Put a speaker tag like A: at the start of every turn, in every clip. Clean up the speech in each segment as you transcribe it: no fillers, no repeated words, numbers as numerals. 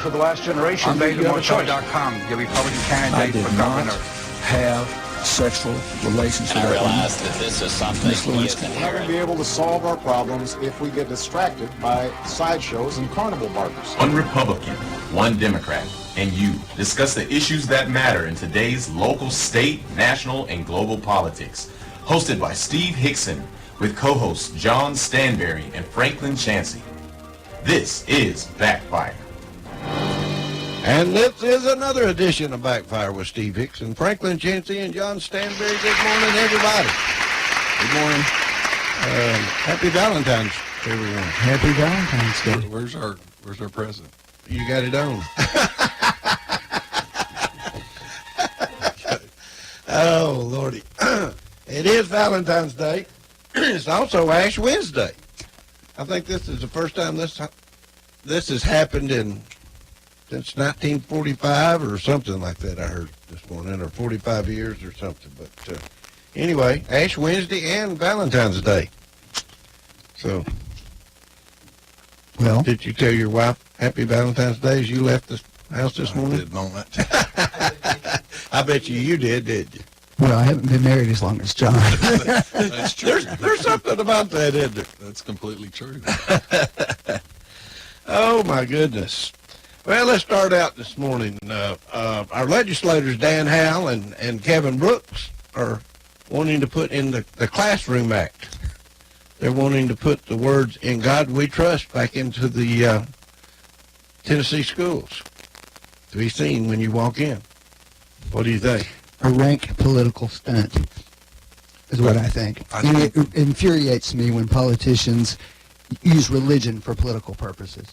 A: for the last generation made you have a choice. The Republican candidate for governor.
B: Have sexual relations with
C: I realize that this is something he isn't
D: We're not going to be able to solve our problems if we get distracted by sideshows and carnival barkers.
E: One Republican, one Democrat, and you discuss the issues that matter in today's local, state, national, and global politics. Hosted by Steve Hickson with co-hosts John Stanberry and Franklin Chansey. This is Backfire.
F: And this is another edition of Backfire with Steve Hickson, Franklin Chansey, and John Stanberry. Good morning, everybody. Good morning. Happy Valentine's, everyone.
G: Happy Valentine's Day.
H: Where's our present?
F: You got it on. Oh, Lordy. It is Valentine's Day. It's also Ash Wednesday. I think this is the first time this has happened since 1945 or something like that, I heard this morning, or 45 years or something. But anyway, Ash Wednesday and Valentine's Day. So,
G: well,
F: did you tell your wife Happy Valentine's Day as you left the house this morning?
H: I did not.
F: I bet you did, did you?
G: Well, I haven't been married as long as John.
H: That's true.
F: There's something about that, isn't there?
H: That's completely true.
F: Oh, my goodness. Well, let's start out this morning. Our legislators, Dan Howell and Kevin Brooks, are wanting to put in the Classroom Act. They're wanting to put the words, "In God We Trust," back into the Tennessee schools to be seen when you walk in. What do you think?
G: A rank political stunt is what I think. And it infuriates me when politicians use religion for political purposes.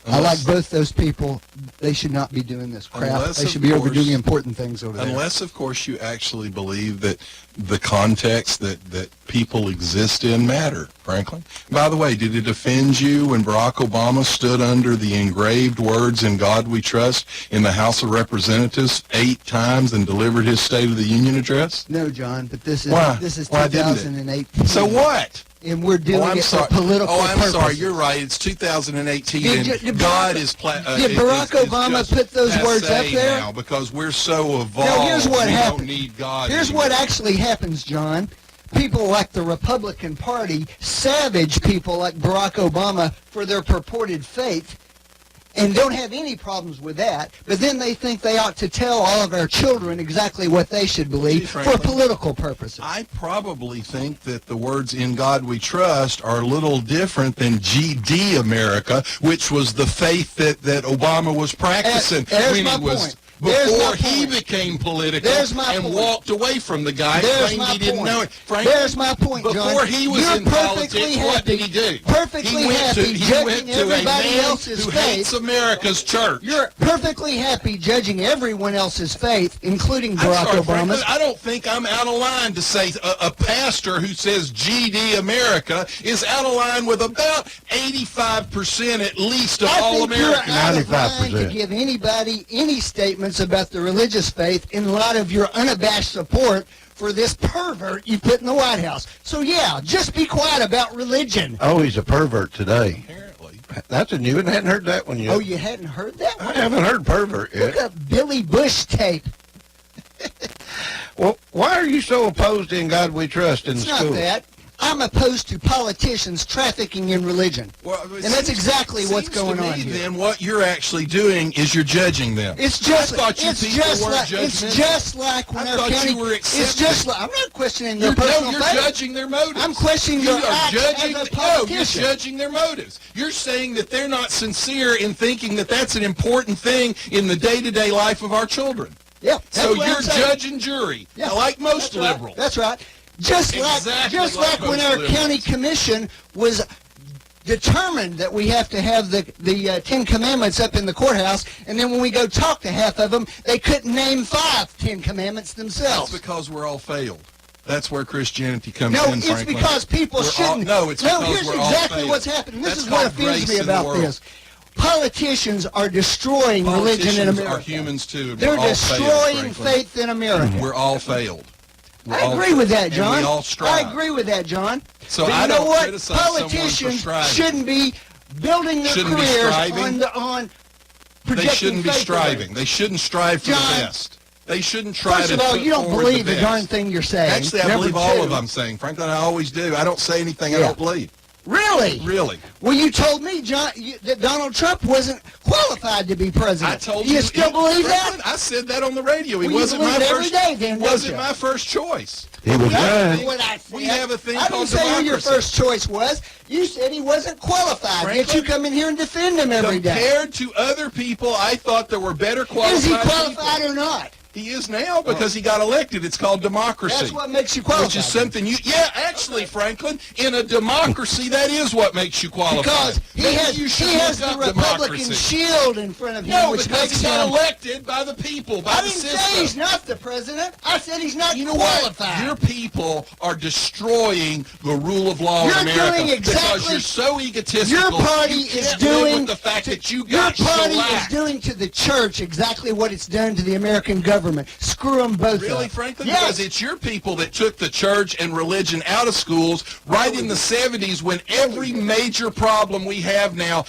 G: I like both those people. They should not be doing this crap. They should be over doing important things over there.
H: Unless, of course, you actually believe that the context that people exist in matter, Franklin. By the way, did it offend you when Barack Obama stood under the engraved words, "In God We Trust," in the House of Representatives 8 times and delivered his State of the Union address?
G: No, John, but this is
H: Why?
G: this is
H: Why didn't it?
G: 2018.
H: So what?
G: And we're doing it for political purposes.
H: I'm sorry. You're right. It's 2018, and God is...
G: Did Barack Obama put those words up there?
H: Now because we're so evolved,
G: no, here's what happened.
H: Don't need God
G: Here's
H: anymore.
G: what actually happens, John. People like the Republican Party savage people like Barack Obama for their purported faith and don't have any problems with that, but then they think they ought to tell all of our children exactly what they should believe for political purposes.
H: I probably think that the words "In God We Trust" are a little different than GD America, which was the faith that Obama was practicing
G: There's
H: when
G: my
H: he was...
G: point.
H: Before he became political and walked away from the guy saying he didn't know it.
G: There's my point, John.
H: Before he was in politics, what did he do?
G: Perfectly happy judging everybody else's
H: who
G: faith.
H: hates America's church.
G: You're perfectly happy judging everyone else's faith, including Barack Obama's.
H: I don't think I'm out of line to say a pastor who says GD America is out of line with about 85% at least of all Americans.
G: I think you're out of line to give anybody any statements about the religious faith in light of your unabashed support for this pervert you put in the White House. So yeah, just be quiet about religion.
F: Oh, he's a pervert today.
H: Apparently.
F: That's a new one. I hadn't heard that one yet.
G: Oh, you hadn't heard that one?
F: I haven't heard pervert yet.
G: Look up Billy Bush tape.
F: Well, why are you so opposed to "In God We Trust" in the school?
G: It's not that. I'm opposed to politicians trafficking in religion.
H: Well,
G: and that's exactly what's going on here.
H: Then what you're actually doing is you're judging them.
G: It's just
H: I thought you
G: it's
H: people
G: just
H: weren't
G: like
H: judgmental.
G: it's just like when
H: I
G: our
H: thought
G: county.
H: you were
G: It's just like I'm not questioning their
H: No,
G: personal
H: you're
G: faith.
H: judging their motives.
G: I'm questioning
H: You
G: their
H: are
G: acts
H: judging.
G: as a
H: No,
G: politician.
H: you're judging their motives. You're saying that they're not sincere in thinking that that's an important thing in the day-to-day life of our children.
G: Yeah.
H: So you're judge and jury,
G: Yeah,
H: like most
G: that's right.
H: liberals.
G: That's right. Just like when our county commission was determined that we have to have the 10 Commandments up in the courthouse, and then when we go talk to half of them, they couldn't name 5 10 Commandments themselves.
H: That's because we're all failed. That's where Christianity comes
G: No,
H: in,
G: it's
H: Franklin.
G: because people shouldn't.
H: It's because
G: here's
H: we're all
G: exactly
H: failed.
G: what's happening. This
H: That's
G: is what
H: called
G: offends
H: grace
G: me
H: in the
G: about
H: world.
G: this. Politicians are destroying religion in America.
H: Are humans too.
G: They're
H: We're all
G: destroying
H: failed, Franklin.
G: faith in America.
H: We're all failed.
G: I agree with that, John.
H: And we all strive.
G: I agree with that, John.
H: So
G: but
H: I
G: you know
H: don't
G: what?
H: criticize someone for
G: Politicians
H: striving.
G: shouldn't be building their
H: Shouldn't be
G: careers
H: striving.
G: on projecting
H: They shouldn't be
G: faith
H: striving.
G: away.
H: They shouldn't strive for
G: John,
H: the best. They shouldn't try
G: First
H: to
G: of all,
H: put
G: you don't
H: forward
G: believe
H: the
G: the
H: best.
G: darn thing you're saying.
H: Actually, I
G: Number
H: believe all
G: two.
H: of them saying. Franklin, I always do. I don't say anything I
G: Yeah.
H: don't believe.
G: Really?
H: Really.
G: Well, you told me, John, that Donald Trump wasn't qualified to be president.
H: I told
G: you.
H: you.
G: still believe
H: Franklin,
G: that?
H: I said that on the radio. He
G: Well, you
H: wasn't
G: believe
H: my
G: it every
H: first.
G: day then, don't
H: wasn't
G: you?
H: my first choice.
F: He was
G: That's
F: right.
G: what I said.
H: We have a thing
G: I
H: called
G: didn't say who your
H: democracy.
G: first choice was. You said he wasn't qualified. Yet
H: Franklin,
G: you come in here and defend him every day.
H: Compared to other people, I thought there were better qualified
G: Is he qualified
H: people.
G: or not?
H: He is now because he got elected. It's called democracy.
G: That's what makes you qualified.
H: Which is something you, yeah, actually, Franklin, in a democracy, that is what makes you qualified.
G: Because he
H: Maybe
G: has,
H: you should
G: he has
H: look
G: the
H: up
G: Republican
H: democracy.
G: shield in front of him,
H: No,
G: which
H: because
G: makes
H: he got
G: him...
H: elected by the people, by
G: I
H: the
G: didn't
H: system.
G: say he's not the president. I said he's not
H: You know
G: qualified.
H: what? Your people are destroying the rule of law
G: You're
H: in America
G: doing
H: because
G: exactly-
H: you're so egotistical.
G: Your party
H: you
G: is
H: can't live
G: doing
H: with the fact
G: to-
H: that you
G: your
H: got
G: party is
H: shellacked.
G: doing to the church exactly what it's done to the American government. Screw them both
H: Really,
G: up.
H: Franklin?
G: Yes.
H: Because it's your people that took the church and religion out of schools right in the 70s when every major problem we have now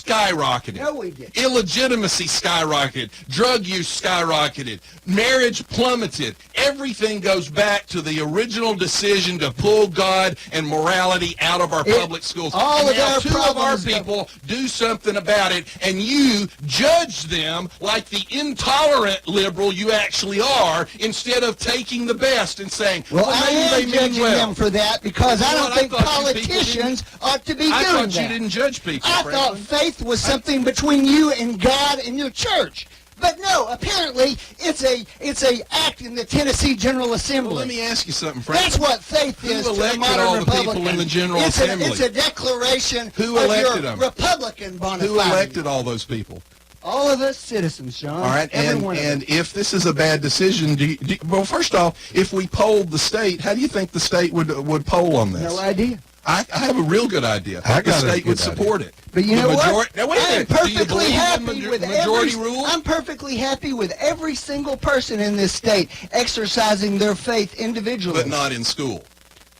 H: skyrocketed.
G: No, we didn't.
H: Illegitimacy skyrocketed. Drug use skyrocketed. Marriage plummeted. Everything goes back to the original decision to pull God and morality out of our public schools.
G: all
H: And
G: of
H: now
G: our
H: two of our
G: problems go-
H: people do something about it, and you judge them like the intolerant liberal you actually are, instead of taking the best and saying,
G: Well, I
H: maybe
G: am
H: they mean
G: judging
H: well.
G: them for that because I
H: You know
G: don't
H: what? I
G: think
H: thought you people
G: politicians ought to be
H: I
G: doing
H: thought
G: that.
H: you didn't judge people,
G: I
H: Franklin.
G: thought faith was something between you and God and your church. But no, apparently it's a act in the Tennessee General Assembly.
H: Well, let me ask you something, Franklin.
G: That's what faith
H: Who
G: is to a
H: elected
G: modern
H: all the people
G: Republican.
H: in the General
G: it's
H: Assembly?
G: It's a declaration
H: Who
G: of
H: elected
G: your
H: them?
G: Republican bona
H: Who
G: fide.
H: elected all those people?
G: All of us citizens, John.
H: All right,
G: Every
H: and
G: one of us.
H: if this is a bad decision, well, first off, if we polled the state, how do you think the state would poll on this?
G: No idea.
H: I have a real good idea.
F: I
H: The
F: got a
H: state
F: good
H: would support it.
G: But you
H: The
G: know
H: majority-
G: what?
H: Now, wait a
G: I am
H: minute. Do you
G: perfectly
H: believe in
G: happy with
H: majority
G: every,
H: rule?
G: I'm perfectly happy with every single person in this state exercising their faith individually.
H: But not in school.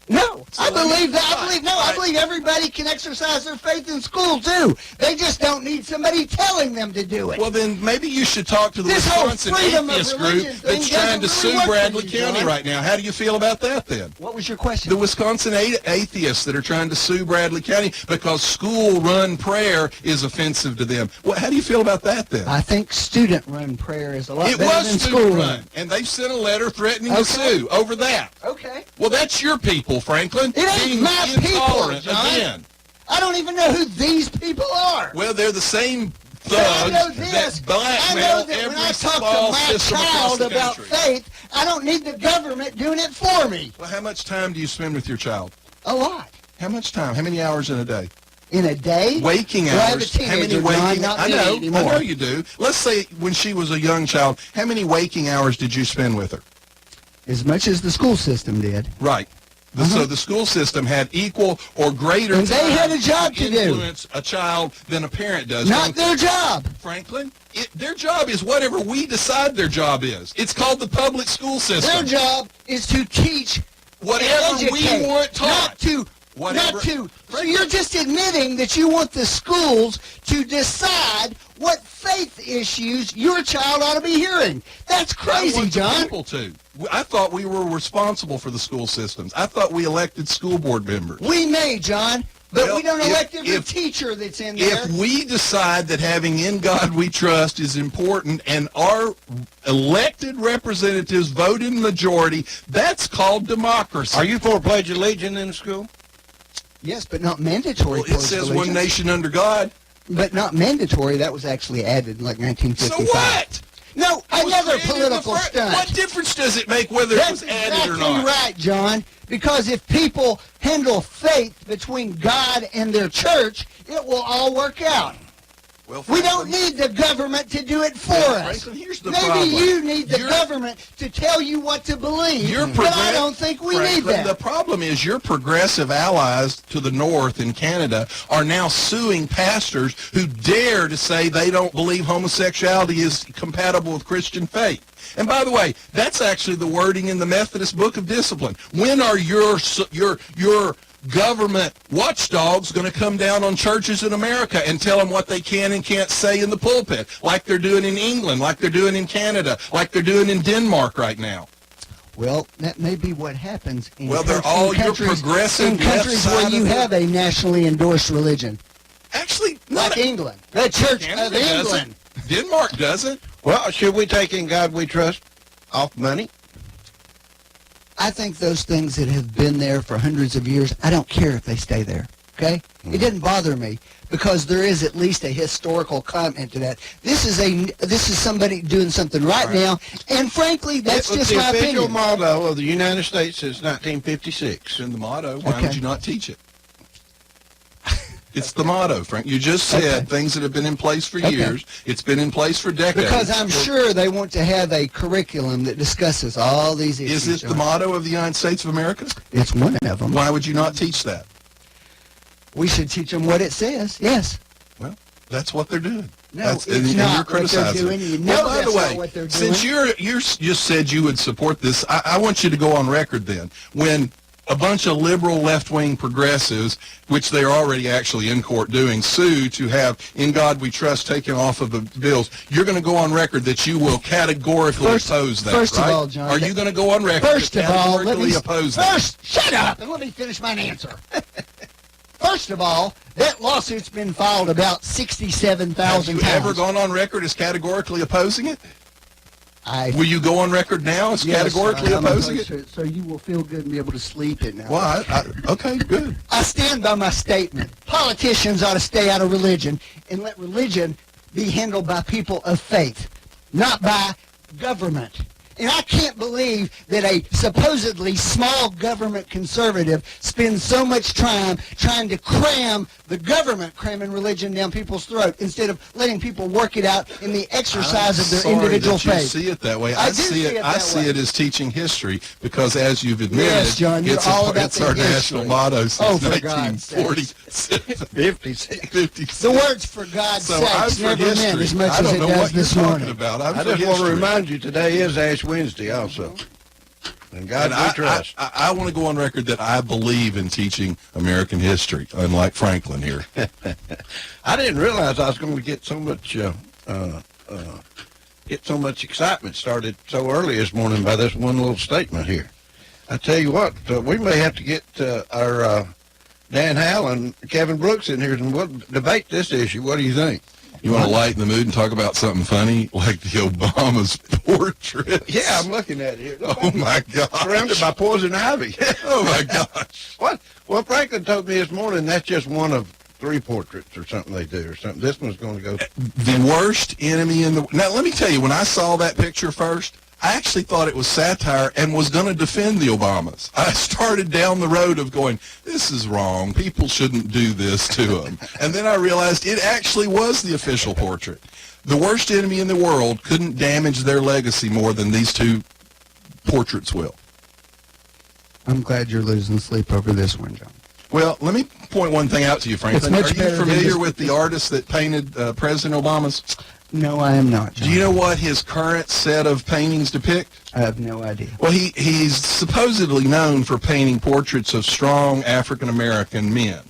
G: No,
H: So
G: I
H: let me-
G: believe that.
H: Right,
G: I
H: right.
G: believe everybody can exercise their faith in school too. They just don't need somebody telling them to do it.
H: Well, then maybe you should talk to the
G: This whole
H: Wisconsin
G: freedom of
H: atheist
G: religion
H: group
G: thing
H: that's trying to
G: doesn't
H: sue
G: really work for
H: Bradley
G: you,
H: County
G: John.
H: right now. How do you feel about that then?
G: What was your question?
H: The Wisconsin atheists that are trying to sue Bradley County because school-run prayer is offensive to them. Well, how do you feel about that then?
G: I think student-run prayer is a lot
H: It
G: better
H: was
G: than
H: student
G: school
H: run, and they've sent a letter threatening to
G: Okay.
H: sue over that.
G: Okay.
H: Well, that's your people, Franklin.
G: It ain't
H: being
G: my people,
H: intolerant
G: John.
H: again.
G: I don't even know who these people are.
H: Well, they're the same
G: But I know
H: thugs
G: this.
H: that
G: I know
H: blackmail
G: that when I
H: every
G: talk
H: small
G: to my
H: system across
G: child
H: the
G: about
H: country.
G: faith, I don't need the government doing it for me.
H: Well, how much time do you spend with your child?
G: A lot.
H: How much time? How many hours in a day?
G: In a day?
H: Waking
G: Well, I have a
H: hours. How many
G: teenager, John,
H: waking?
G: not
H: I
G: me
H: know
G: anymore.
H: you do. Let's say when she was a young child, how many waking hours did you spend with her?
G: As much as the school system did.
H: Right. So the school system had equal or greater
G: And they
H: time
G: had a job to do.
H: influence a child than a parent does.
G: Not
H: Don't
G: their job.
H: Franklin, their job is whatever we decide their job is. It's called the public school system.
G: Their job is to teach
H: Whatever
G: and
H: we
G: educate,
H: want taught.
G: Not to.
H: Whatever-
G: Not to. So you're just admitting that you want the schools to decide what faith issues your child ought to be hearing. That's
H: I
G: crazy,
H: want the
G: John.
H: people to. I thought we were responsible for the school systems. I thought we elected school board members.
G: We may, John, but
H: Well,
G: we don't elect every
H: if-
G: teacher that's in there.
H: If we decide that having in God we trust is important and our elected representatives vote in majority, that's called democracy.
F: Are you for Pledge of Allegiance in school?
G: Yes, but not mandatory.
H: Well, it
G: Pledge
H: says
G: of
H: one
G: Allegiance.
H: nation under God.
G: But not mandatory. That was actually added in like
H: So
G: 1955.
H: what?
G: No,
H: It was
G: another
H: created in the
G: political stunt.
H: What difference does it make whether it
G: That's
H: was added
G: exactly
H: or not?
G: right, John. Because if people handle faith between God and their church, it will all work out.
H: Well,
G: We
H: Franklin,
G: don't need the government to do it for
H: Yeah,
G: us.
H: Franklin, here's the
G: Maybe
H: problem.
G: you need the
H: You're-
G: government to tell you what to believe,
H: Your
G: but I don't think we need
H: Franklin,
G: that.
H: The problem is your progressive allies to the north in Canada are now suing pastors who dare to say they don't believe homosexuality is compatible with Christian faith. And by the way, that's actually the wording in the Methodist Book of Discipline. When are your government watchdogs going to come down on churches in America and tell them what they can and can't say in the pulpit, like they're doing in England, like they're doing in Canada, like they're doing in Denmark right now?
G: Well, that may be what happens in,
H: Well, they're all your progressive
G: in countries
H: left
G: where
H: side
G: you
H: of
G: have a nationally endorsed religion,
H: Actually, not
G: like England, the Church
H: Canada
G: of England.
H: doesn't. Denmark doesn't.
F: Well, should we take In God We Trust off money?
G: I think those things that have been there for hundreds of years, I don't care if they stay there, okay? It doesn't bother me because there is at least a historical comment to that. This is somebody doing something right now, and frankly, that's
F: It was
G: just
F: the
G: my
F: official
G: opinion.
F: motto of the United States since 1956.
H: In the motto, why
G: Okay.
H: would you not teach it? It's the motto, Frank. You just said things that have been in place for years. It's been in place for decades.
G: Because I'm sure they want to have a curriculum that discusses all these issues.
H: Is it the motto of the United States of America?
G: It's one of them.
H: Why would you not teach that?
G: We should teach them what it says. Yes.
H: Well, that's what they're doing.
G: No,
H: That's,
G: it's
H: and
G: not
H: you're
G: what they're
H: criticizing.
G: doing. You
H: Well,
G: know
H: by
G: that's
H: the way,
G: not what they're
H: since
G: doing.
H: you just said you would support this, I want you to go on record then. When a bunch of liberal left-wing progressives, which they're already actually in court doing, sue to have In God We Trust taken off of the bills, you're going to go on record that you will categorically oppose that,
G: first of
H: right?
G: all, John,
H: Are you going to go on record
G: First
H: to
G: of all, let
H: categorically
G: me
H: oppose that?
G: first shut up and let me finish my answer. First of all, that lawsuit's been filed about 67,000
H: Have
G: times.
H: you ever gone on record as categorically opposing it?
G: I
H: Will you go on record now as categorically
G: I'm
H: opposing
G: opposed
H: it?
G: to it, so you will feel good and be able to sleep at night.
H: Well, okay, good.
G: I stand by my statement. Politicians ought to stay out of religion and let religion be handled by people of faith, not by government. And I can't believe that a supposedly small government conservative spends so much time trying to cram the government cramming religion down people's throat instead of letting people work it out in the exercise of their individual
H: that you
G: faith.
H: see it that way.
G: I
H: I
G: do
H: see it. I
G: that
H: see
G: way.
H: it as teaching history because, as you've admitted,
G: Yes, John, you're
H: it's,
G: all about
H: it's
G: the
H: our
G: history.
H: national motto since
G: Oh, for God's
H: 1947.
F: 56.
G: The words "for God's
H: So I'm
G: sakes"
H: for
G: never meant
H: history.
G: as much
H: I
G: as
H: don't
G: it
H: know
G: does
H: what you're
G: this
H: talking
G: morning.
H: about. I'm
F: I
H: for
F: just want to
H: history.
F: remind you, today is Ash Wednesday also. And God
H: And
F: we trust.
H: I want to go on record that I believe in teaching American history, unlike Franklin here.
F: I didn't realize I was going to get so much excitement started so early this morning by this one little statement here. I tell you what, we may have to get our Dan Howell and Kevin Brooks in here and we'll debate this issue. What do you think?
H: You want to lighten the mood and talk about something funny, like the Obama's portrait?
F: Yeah, I'm looking at it here.
H: Oh, my gosh.
F: Surrounded by poison ivy.
H: Oh, my gosh.
F: What? Well, Franklin told me this morning that's just one of 3 portraits or something they do or something. This one's going to go.
H: The worst enemy in the... Now, let me tell you, when I saw that picture first, I actually thought it was satire and was going to defend the Obamas. I started down the road of going, this is wrong. People shouldn't do this to them. And then I realized it actually was the official portrait. The worst enemy in the world couldn't damage their legacy more than these 2 portraits will.
G: I'm glad you're losing sleep over this one, John.
H: Well, let me point one thing out to you, Franklin.
G: It's much
H: Are you
G: better than
H: familiar
G: this-
H: with the artist that painted President Obama's?
G: No, I am not, John.
H: Do you know what his current set of paintings depict?
G: I have no idea.
H: Well, he's supposedly known for painting portraits of strong African-American men.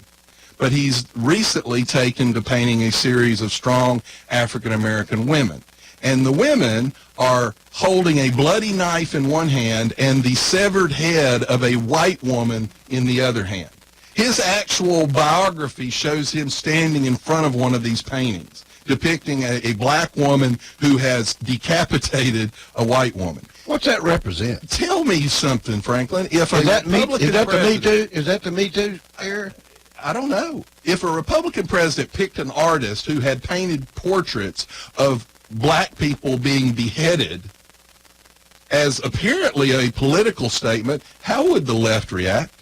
H: But he's recently taken to painting a series of strong African-American women. And the women are holding a bloody knife in one hand and the severed head of a white woman in the other hand. His actual biography shows him standing in front of one of these paintings, depicting a black woman who has decapitated a white woman.
F: What's that represent?
H: Tell me something, Franklin. If a
F: Is that Me
H: Republican
F: Too?
H: president-
F: Is that the Me Too era?
H: I don't know. If a Republican president picked an artist who had painted portraits of black people being beheaded as apparently a political statement, how would the left react?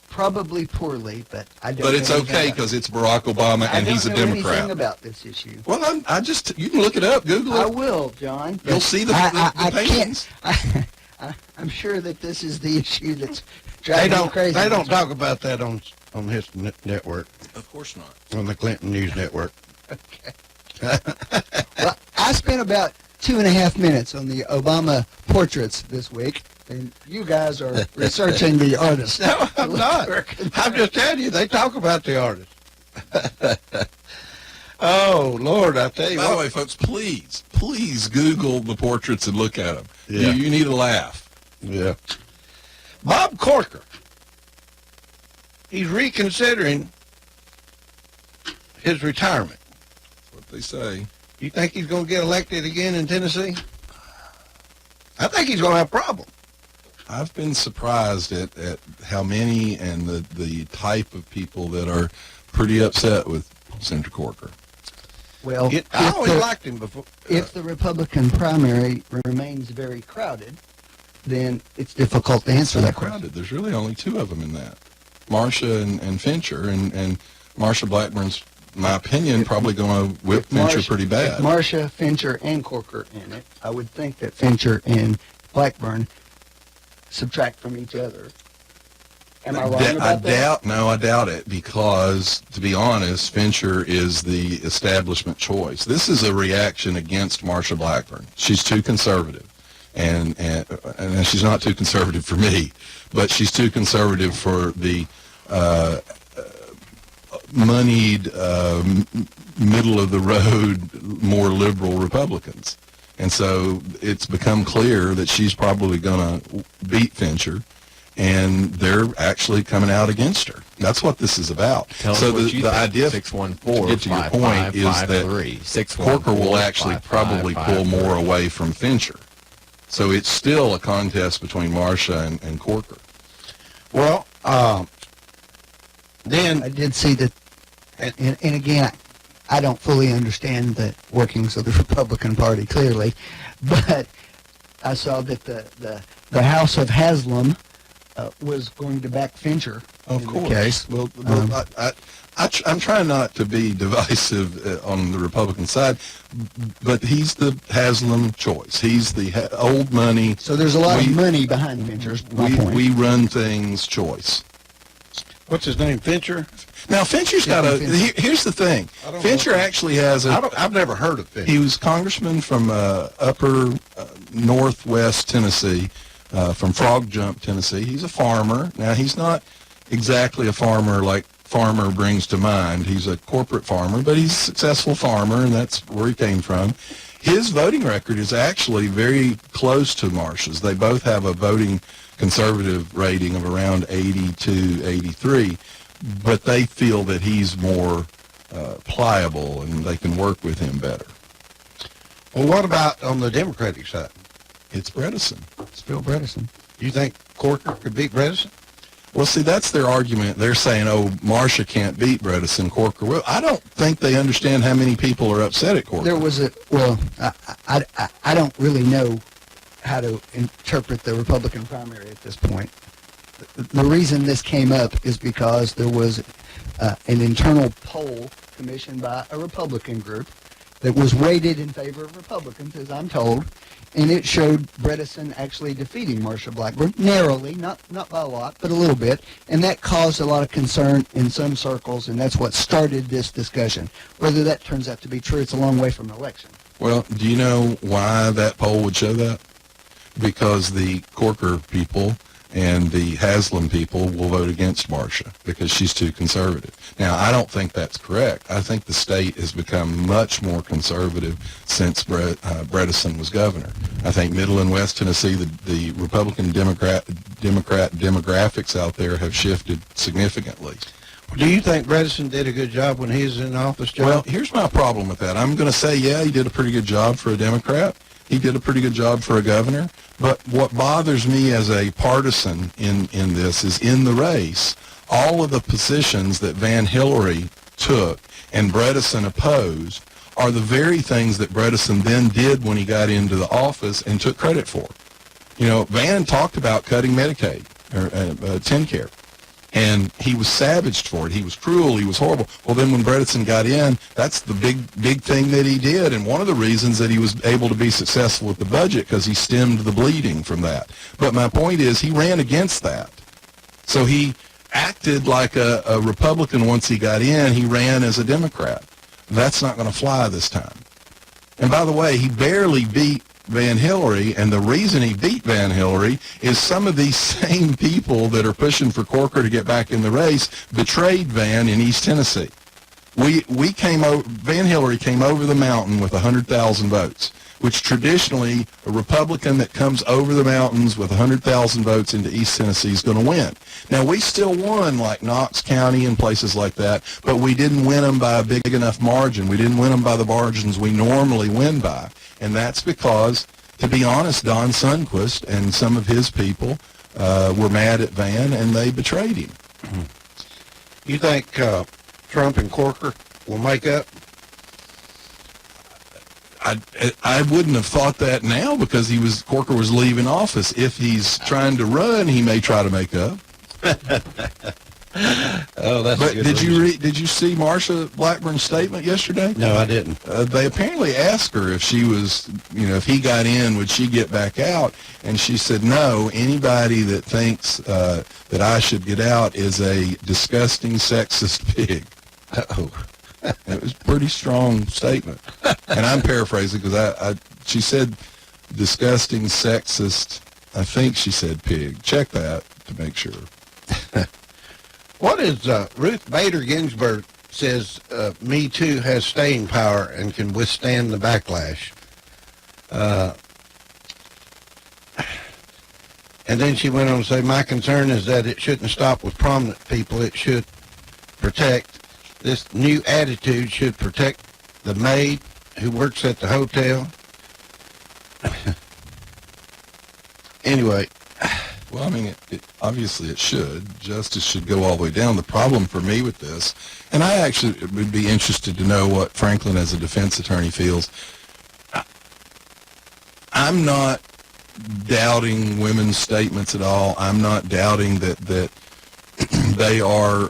G: Probably poorly, but I don't.
H: But it's
G: know
H: okay
G: anything
H: because it's Barack Obama
G: about-
H: and he's a
G: I don't know
H: Democrat.
G: anything about this issue.
H: Well, you can look it up, Google
G: I
H: it.
G: will, John.
H: You'll
G: but
H: see the
G: I
H: paintings.
G: I'm sure that this is the issue that's
F: They
G: driving me
F: don't.
G: crazy.
F: They don't talk about that on his network,
H: Of course not.
F: on the Clinton News Network.
G: Well, I spent about 2.5 minutes on the Obama portraits this week. And you guys are researching the artist.
F: No, I'm not. I'm just telling you, they talk about the artist. Oh, Lord, I tell you
H: By the
F: what.
H: way, folks, please Google the portraits and look at them.
F: Yeah.
H: You need a laugh.
F: Yeah. Bob Corker. He's reconsidering his retirement.
H: That's what they say.
F: You think he's going to get elected again in Tennessee? I think he's going to have a problem.
H: I've been surprised at how many and the type of people that are pretty upset with Senator Corker.
G: Well,
F: I always liked him before.
G: if the Republican primary remains very crowded, then it's difficult to answer that question.
H: Crowded. There's really only two of them in that. Marcia and Fincher, and Marcia Blackburn's, in my opinion, probably going to whip Fincher pretty bad.
G: If Marcia, Fincher, and Corker in it, I would think that Fincher and Blackburn subtract from each other. Am I wrong about that?
H: I doubt it, because, to be honest, Fincher is the establishment choice. This is a reaction against Marcia Blackburn. She's too conservative, and she's not too conservative for me, but she's too conservative for the moneyed, middle-of-the-road, more liberal Republicans. And so it's become clear that she's probably going to beat Fincher, and they're actually coming out against her. That's what this is about.
C: Tell
H: so
C: us what
H: the
C: you think.
H: idea,
C: 614
H: to get to your point, is that Corker will actually probably pull more away from Fincher. So it's still a contest between Marcia and Corker.
F: Well, then
G: I did see that, and again, I don't fully understand the workings of the Republican Party clearly, but I saw that the House of Haslam was going to back Fincher.
H: Of
G: in
H: course.
G: the case.
H: Well, I'm trying not to be divisive on the Republican side, but he's the Haslam choice. He's the old money.
G: So there's a lot of money behind Fincher's. My point.
H: We run things choice.
F: what's his name, Fincher?
H: Now, Fincher's got a... Here's the thing. Fincher actually has a...
F: I've never heard of Fincher.
H: He was congressman from upper northwest Tennessee, from Frog Jump, Tennessee. He's a farmer. Now, he's not exactly a farmer like farmer brings to mind. He's a corporate farmer, but he's a successful farmer, and that's where he came from. His voting record is actually very close to Marcia's. They both have a voting conservative rating of around 82, 83, but they feel that he's more pliable and they can work with him better.
F: Well, what about on the Democratic side?
H: It's Bredesen.
G: It's Bill Bredesen.
F: You think Corker could beat Bredesen?
H: Well, see, that's their argument. They're saying, oh, Marcia can't beat Bredesen, Corker will. I don't think they understand how many people are upset at Corker.
G: There was a, well, I don't really know how to interpret the Republican primary at this point. The reason this came up is because there was an internal poll commissioned by a Republican group that was weighted in favor of Republicans, as I'm told, and it showed Bredesen actually defeating Marcia Blackburn, narrowly, not by a lot, but a little bit, and that caused a lot of concern in some circles, and that's what started this discussion. Whether that turns out to be true, it's a long way from an election.
H: Well, do you know why that poll would show that? Because the Corker people and the Haslam people will vote against Marcia because she's too conservative. Now, I don't think that's correct. I think the state has become much more conservative since Bredesen was governor. I think Middle and West Tennessee, the Republican Democrat demographics out there have shifted significantly.
F: Do you think Bredesen did a good job when he was in office, Joe?
H: Well, here's my problem with that. I'm going to say, yeah, he did a pretty good job for a Democrat. He did a pretty good job for a governor. But what bothers me as a partisan in this is in the race, all of the positions that Van Hillary took and Bredesen opposed are the very things that Bredesen then did when he got into the office and took credit for. You know, Van talked about cutting Medicaid, or TennCare. And he was savaged for it. He was cruel. He was horrible. Well, then when Bredesen got in, that's the big thing that he did. And one of the reasons that he was able to be successful with the budget, because he stemmed the bleeding from that. But my point is, he ran against that. So he acted like a Republican once he got in. He ran as a Democrat. That's not going to fly this time. And by the way, he barely beat Van Hillary, and the reason he beat Van Hillary is some of these same people that are pushing for Corker to get back in the race betrayed Van in East Tennessee. We came over, Van Hillary came over the mountain with 100,000 votes, which traditionally a Republican that comes over the mountains with 100,000 votes into East Tennessee is going to win. Now, we still won like Knox County and places like that, but we didn't win them by a big enough margin. We didn't win them by the margins we normally win by. And that's because, to be honest, Don Sundquist and some of his people were mad at Van, and they betrayed him.
F: You think Trump and Corker will make up?
H: I wouldn't have thought that now because Corker was leaving office. If he's trying to run, he may try to make up.
F: Oh, that's.
H: But did you see Marsha Blackburn's statement yesterday?
F: No, I didn't.
H: They apparently asked her if she was, if he got in, would she get back out? And she said, no, anybody that thinks that I should get out is a disgusting sexist pig.
F: Uh-oh.
H: It was a pretty strong statement. And I'm paraphrasing because she said disgusting, sexist, I think she said pig. Check that to make sure.
F: What is Ruth Bader Ginsburg says Me Too has staying power and can withstand the backlash. And then she went on to say, my concern is that it shouldn't stop with prominent people. It should protect. This new attitude should protect the maid who works at the hotel. Anyway.
H: Well, I mean, obviously it should. Justice should go all the way down. The problem for me with this, and I actually would be interested to know what Franklin as a defense attorney feels. I'm not doubting women's statements at all. I'm not doubting that they are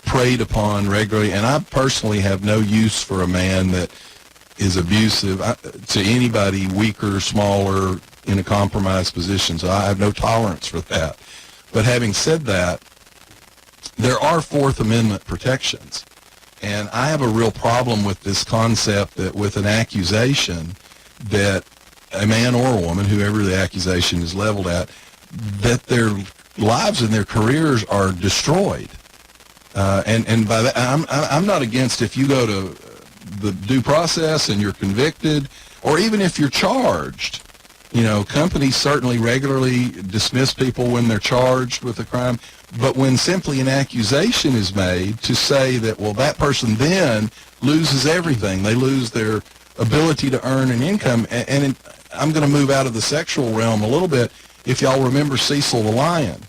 H: preyed upon regularly, and I personally have no use for a man that is abusive to anybody weaker, smaller, in a compromised position. So I have no tolerance for that. But having said that, there are Fourth Amendment protections. And I have a real problem with this concept that with an accusation that a man or a woman, whoever the accusation is leveled at, that their lives and their careers are destroyed. And by that, I'm not against if you go to the due process and you're convicted, or even if you're charged. Companies certainly regularly dismiss people when they're charged with a crime, but when simply an accusation is made to say that, well, that person then loses everything. They lose their ability to earn an income. And I'm going to move out of the sexual realm a little bit. If y'all remember Cecil the Lion,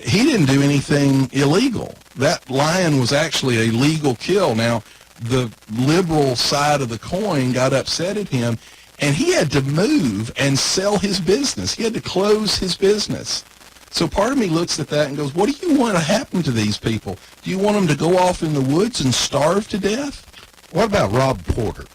H: he didn't do anything illegal. That lion was actually a legal kill. Now, the liberal side of the coin got upset at him, and he had to move and sell his business. He had to close his business. So part of me looks at that and goes, what do you want to happen to these people? Do you want them to go off in the woods and starve to death?
F: What about Rob Porter?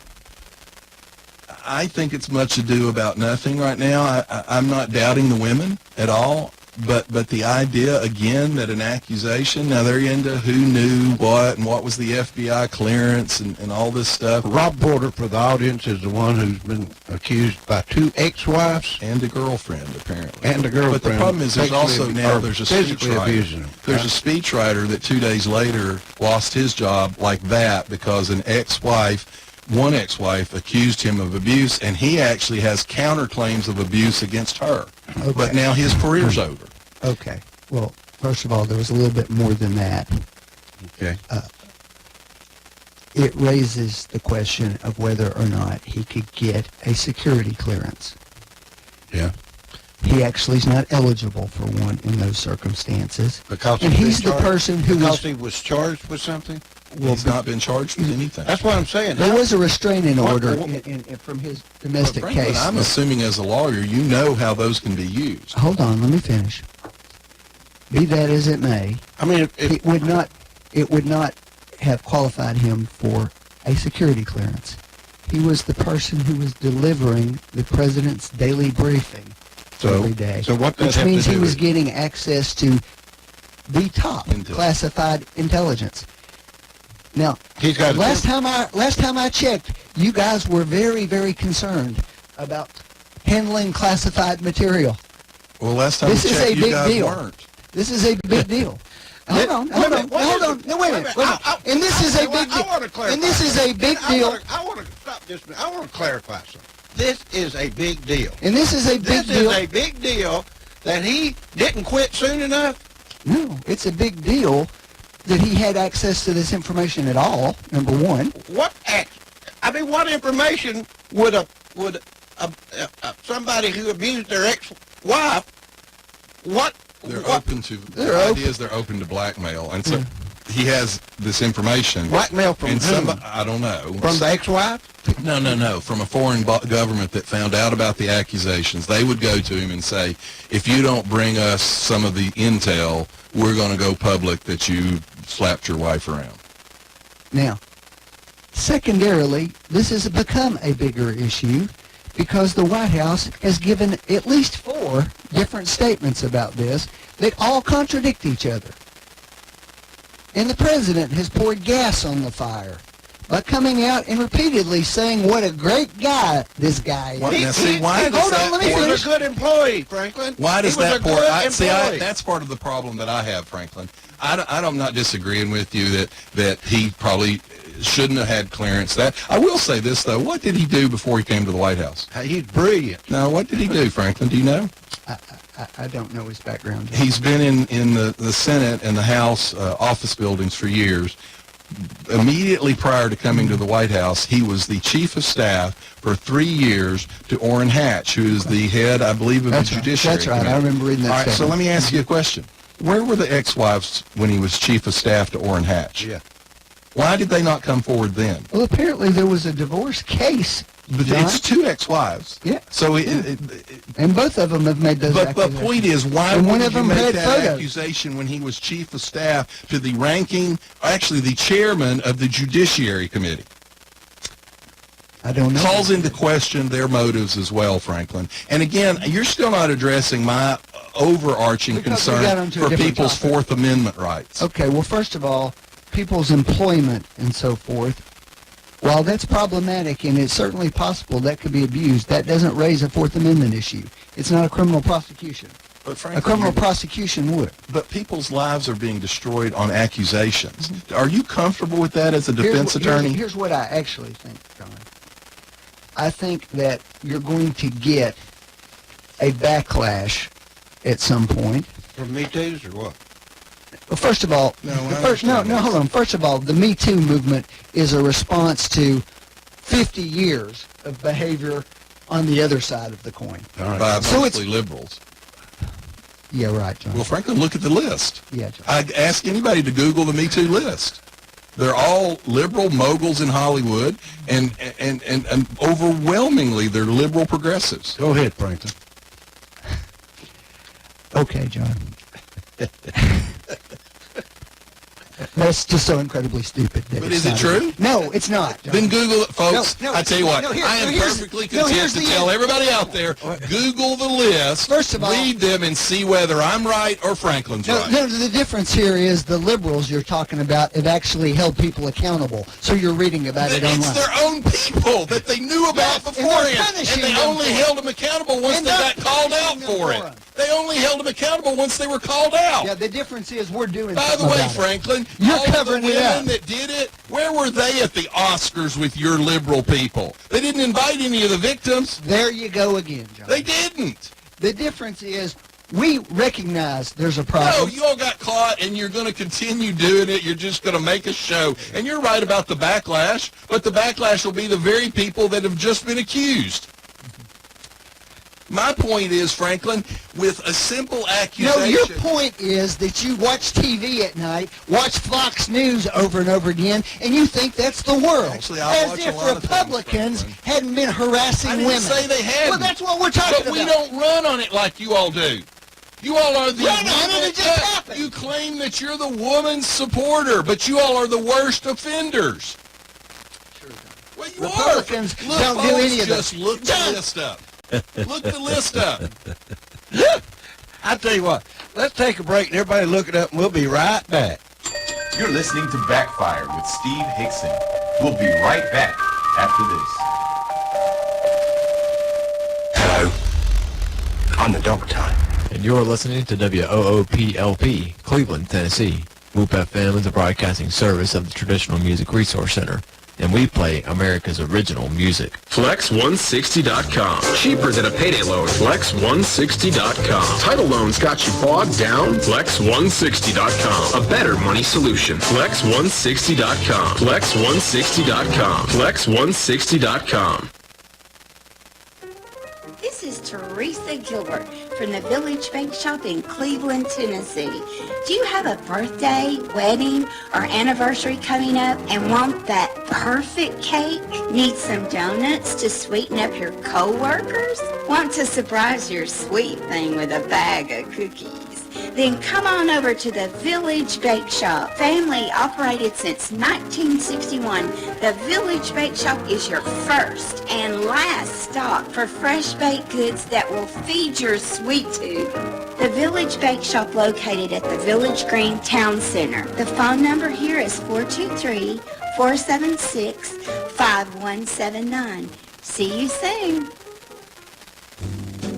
H: I think it's much ado about nothing right now. I'm not doubting the women at all. But the idea, again, that an accusation, now they're into who knew what and what was the FBI clearance and all this stuff.
F: Rob Porter, for the audience, is the one who's been accused by 2 ex-wives.
H: And a girlfriend, apparently.
F: And a girlfriend.
H: But the problem is there's also now there's a speechwriter. There's a speechwriter that 2 days later lost his job like that because one ex-wife accused him of abuse, and he actually has counterclaims of abuse against her.
G: Okay.
H: But now his career's over.
G: Okay. Well, first of all, there was a little bit more than that.
F: Okay.
G: It raises the question of whether or not he could get a security clearance.
F: Yeah.
G: He actually is not eligible for one in those circumstances.
F: Because
G: and he's the person who
F: he was charged with something?
H: Well, he's not been charged with anything.
F: That's what I'm saying.
G: There was a restraining order from his domestic
H: Franklin,
G: case.
H: I'm assuming as a lawyer, you know how those can be used.
G: Hold on, let me finish. Be that as it may,
F: I mean,
G: it would not have qualified him for a security clearance. He was the person who was delivering the president's daily briefing every day.
F: So what
G: which means he was getting access to the top classified intelligence. Now,
F: he's got
G: last time I checked, you guys were very, very concerned about handling classified material.
H: Well, last time
G: This
H: we
G: is
H: checked,
G: a
H: you
G: big
H: guys
G: deal.
H: weren't.
G: This is a big deal. Hold on. No, wait a minute. And this is a big deal.
F: I want to clarify.
G: And this is a big deal.
F: I want to stop this. I want to clarify something. This is a big deal.
G: And this is a big
F: This
G: deal.
F: is a big deal that he didn't quit soon enough.
G: No, it's a big deal that he had access to this information at all, number one.
F: What information would somebody who abused their ex-wife,
H: They're open to they're open to blackmail, and so he has this information.
F: Blackmail from
H: and
F: whom?
H: I don't know.
F: From the ex-wife?
H: No. From a foreign government that found out about the accusations. They would go to him and say, if you don't bring us some of the intel, we're going to go public that you slapped your wife around.
G: Now, secondarily, this has become a bigger issue because the White House has given at least 4 different statements about this that all contradict each other. And the president has poured gas on the fire by coming out and repeatedly saying what a great guy this guy is.
H: Now, see, why does
G: hold on,
H: that
G: let me
H: pour-
F: He was a good employee, Franklin.
H: Why does
F: He was
H: that
F: a
H: pour?
F: good
H: See,
F: employee.
H: that's part of the problem that I have, Franklin. I'm not disagreeing with you that he probably shouldn't have had clearance. I will say this, though. What did he do before he came to the White House?
F: He's brilliant.
H: Now, what did he do, Franklin? Do you know?
G: I don't know his background.
H: He's been in the Senate and the House office buildings for years. Immediately prior to coming to the White House, he was the chief of staff for 3 years to Orrin Hatch, who is the head, I believe, of
G: That's
H: the
G: right.
H: Judiciary
G: That's right.
H: Committee.
G: I remember reading that
H: All right, so
G: statement.
H: let me ask you a question. Where were the ex-wives when he was chief of staff to Orrin Hatch?
F: Yeah.
H: Why did they not come forward then?
G: Well, apparently there was a divorce case,
H: But
G: John,
H: it's 2 ex-wives.
G: Yeah.
H: So,
G: and both of them have made those
H: but the
G: accusations.
H: point is, why
G: And
H: would
G: one
H: you
G: of them
H: make
G: had
H: that
G: photos.
H: accusation when he was chief of staff to the the chairman of the Judiciary Committee?
G: I don't know.
H: Calls into question their motives as well, Franklin. And again, you're still not addressing my overarching
G: Because we got
H: concern
G: onto a
H: for
G: different
H: people's
G: topic.
H: Fourth Amendment rights.
G: Okay, well, first of all, people's employment and so forth, while that's problematic and it's certainly possible that could be abused, that doesn't raise a Fourth Amendment issue. It's not a criminal prosecution.
H: But
G: A
H: Franklin,
G: criminal prosecution would.
H: but people's lives are being destroyed on accusations. Are you comfortable with that as a
G: Here's
H: defense
G: what-
H: attorney?
G: Here's what I actually think, John. I think that you're going to get a backlash at some point.
F: From Me Too's or what?
G: Well, first of all,
H: No, I
G: hold
H: understand
G: on. First of all, the Me Too movement is a response to 50 years of behavior on the other side of the coin.
H: By
G: So
H: mostly liberals.
G: Yeah, right, John.
H: Well, Franklin, look at the list.
G: Yeah, John.
H: I'd ask anybody to Google the Me Too list. They're all liberal moguls in Hollywood, and overwhelmingly they're liberal progressives.
F: Go ahead, Franklin.
G: Okay, John. That's just so incredibly stupid. That
H: But
G: it's
H: is it
G: not
H: true?
G: even- No, it's not. John.
H: Then Google it, folks.
G: No,
H: I tell you what,
G: no,
H: I am
G: here's-
H: perfectly
G: no,
H: content
G: here's
H: to
G: the
H: tell
G: answer.
H: everybody out there, Google the list,
G: First of all-
H: read them, and see whether I'm right or Franklin's right.
G: No, the difference here is the liberals you're talking about have actually held people accountable. So you're reading about it
H: It's
G: online.
H: their own people that they knew about
G: Yes, and they're
H: beforehand,
G: punishing
H: and they
G: them
H: only
G: for it.
H: held them accountable once
G: And
H: they
G: not
H: got called out
G: punishing them
H: for
G: for
H: it.
G: it.
H: They only held them accountable once they were called out.
G: Yeah, the difference is we're doing
H: By the
G: something
H: way,
G: about it.
H: Franklin,
G: You're
H: all of the
G: covering it up.
H: women that did it, where were they at the Oscars with your liberal people? They didn't invite any of the victims.
G: There you go again, John.
H: They didn't.
G: The difference is we recognize there's a
H: No,
G: problem.
H: you all got caught, and you're going to continue doing it. You're just going to make a show. And you're right about the backlash, but the backlash will be the very people that have just been accused. My point is, Franklin, with a simple accusation...
G: No, your point is that you watch TV at night, watch Fox News over and over again, and you think that's the world.
H: Actually, I
G: as
H: watch a
G: if
H: lot of things,
G: Republicans
H: Franklin.
G: hadn't been harassing
H: I didn't
G: women.
H: say they hadn't.
G: Well, that's what we're talking
H: But we
G: about.
H: don't run on it like you all do. You all are the...
G: Run on it, it just happened.
H: You claim that you're the woman's supporter, but you all are the worst offenders. Well, you
G: Republicans
H: are. Look,
G: don't do
H: folks,
G: any of
H: just
G: that.
H: look the
G: John.
H: list up. Look the list up.
F: I tell you what, let's take a break and everybody look it up, and we'll be right back.
E: You're listening to Backfire with Steve Hickson. We'll be right back after this.
B: on the dog time.
I: And you're listening to WOOPLP, Cleveland, Tennessee. WOOP FM is a broadcasting service of the Traditional Music Resource Center, and we play America's original music.
J: Flex160.com. Cheaper than a payday loan. Flex160.com. Title loans got you bogged down? Flex160.com. A better money solution. Flex160.com. Flex160.com. Flex160.com.
K: This is Teresa Gilbert from the Village Bank Shop in Cleveland, Tennessee. Do you have a birthday, wedding, or anniversary coming up and want that perfect cake? Need some donuts to sweeten up your coworkers? Want to surprise your sweet thing with a bag of cookies? Then come on over to the Village Bake Shop. Family operated since 1961. The Village Bake Shop is your first and last stop for fresh baked goods that will feed your sweet tooth. The Village Bake Shop located at the Village Green Town Center. The phone number here is 423-476-5179. See you soon.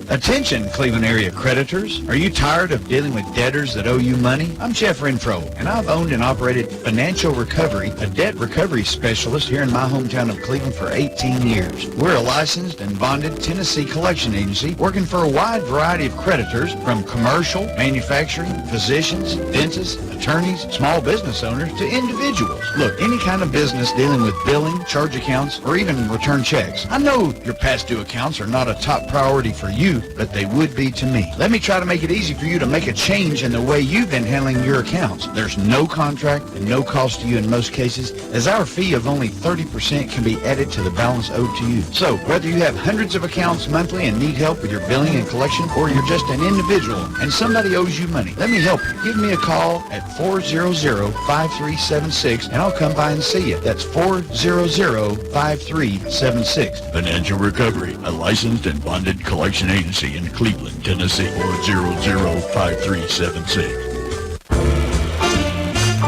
L: Attention, Cleveland area creditors. Are you tired of dealing with debtors that owe you money? I'm Jeff Renfro, and I've owned and operated Financial Recovery, a debt recovery specialist here in my hometown of Cleveland for 18 years. We're a licensed and bonded Tennessee collection agency working for a wide variety of creditors from commercial, manufacturing, physicians, dentists, attorneys, small business owners to individuals. Look, any kind of business dealing with billing, charge accounts, or even return checks. I know your past due accounts are not a top priority for you, but they would be to me. Let me try to make it easy for you to make a change in the way you've been handling your accounts. There's no contract and no cost to you in most cases, as our fee of only 30% can be added to the balance owed to you. So, whether you have hundreds of accounts monthly and need help with your billing and collection, or you're just an individual and somebody owes you money, let me help you. Give me a call at 400-5376 and I'll come by and see you. That's 400-5376.
B: Financial Recovery, a licensed and bonded collection agency in Cleveland, Tennessee, 400-5376.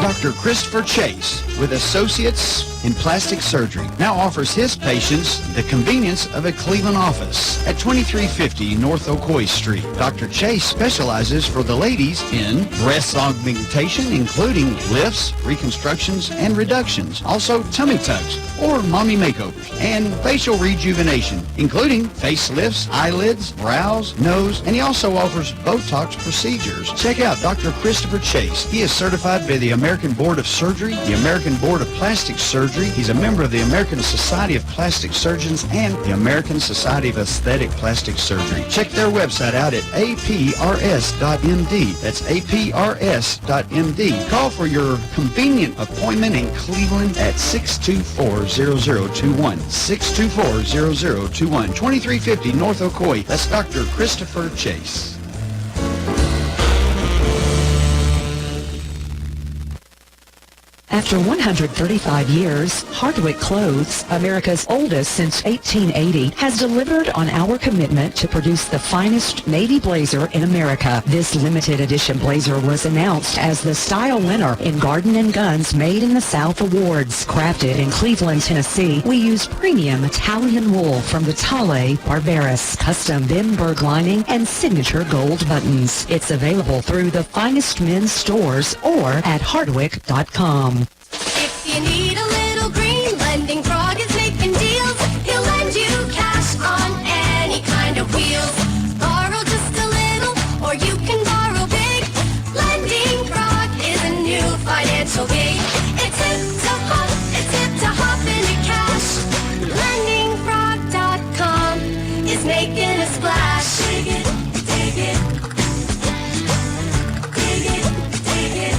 L: Dr. Christopher Chase, with Associates in Plastic Surgery, now offers his patients the convenience of a Cleveland office at 2350 North Ocoee Street. Dr. Chase specializes for the ladies in breast augmentation, including lifts, reconstructions, and reductions. Also, tummy tucks or mommy makeovers, and facial rejuvenation, including facelifts, eyelids, brows, nose, and he also offers Botox procedures. Check out Dr. Christopher Chase. He is certified by the American Board of Surgery, the American Board of Plastic Surgery. He's a member of the American Society of Plastic Surgeons and the American Society of Aesthetic Plastic Surgery. Check their website out at aprs.md. That's aprs.md. Call for your convenient appointment in Cleveland at 624-0021. 624-0021. 2350 North Ocoee. That's Dr. Christopher Chase.
M: After 135 years, Hardwick Clothes, America's oldest since 1880, has delivered on our commitment to produce the finest navy blazer in America. This limited edition blazer was announced as the style winner in Garden & Guns Made in the South Awards. Crafted in Cleveland, Tennessee, we use premium Italian wool from the Tale Barbaris, custom Bimberg lining, and signature gold buttons. It's available through the finest men's stores or at hardwick.com.
N: If you need a little green, Lending Frog is making deals. He'll lend you cash on any kind of wheels. Borrow just a little, or you can borrow big. Lending Frog is a new financial gig. It's hip to hop into cash. LendingFrog.com is making a splash. Dig it, dig it. Dig it, dig it.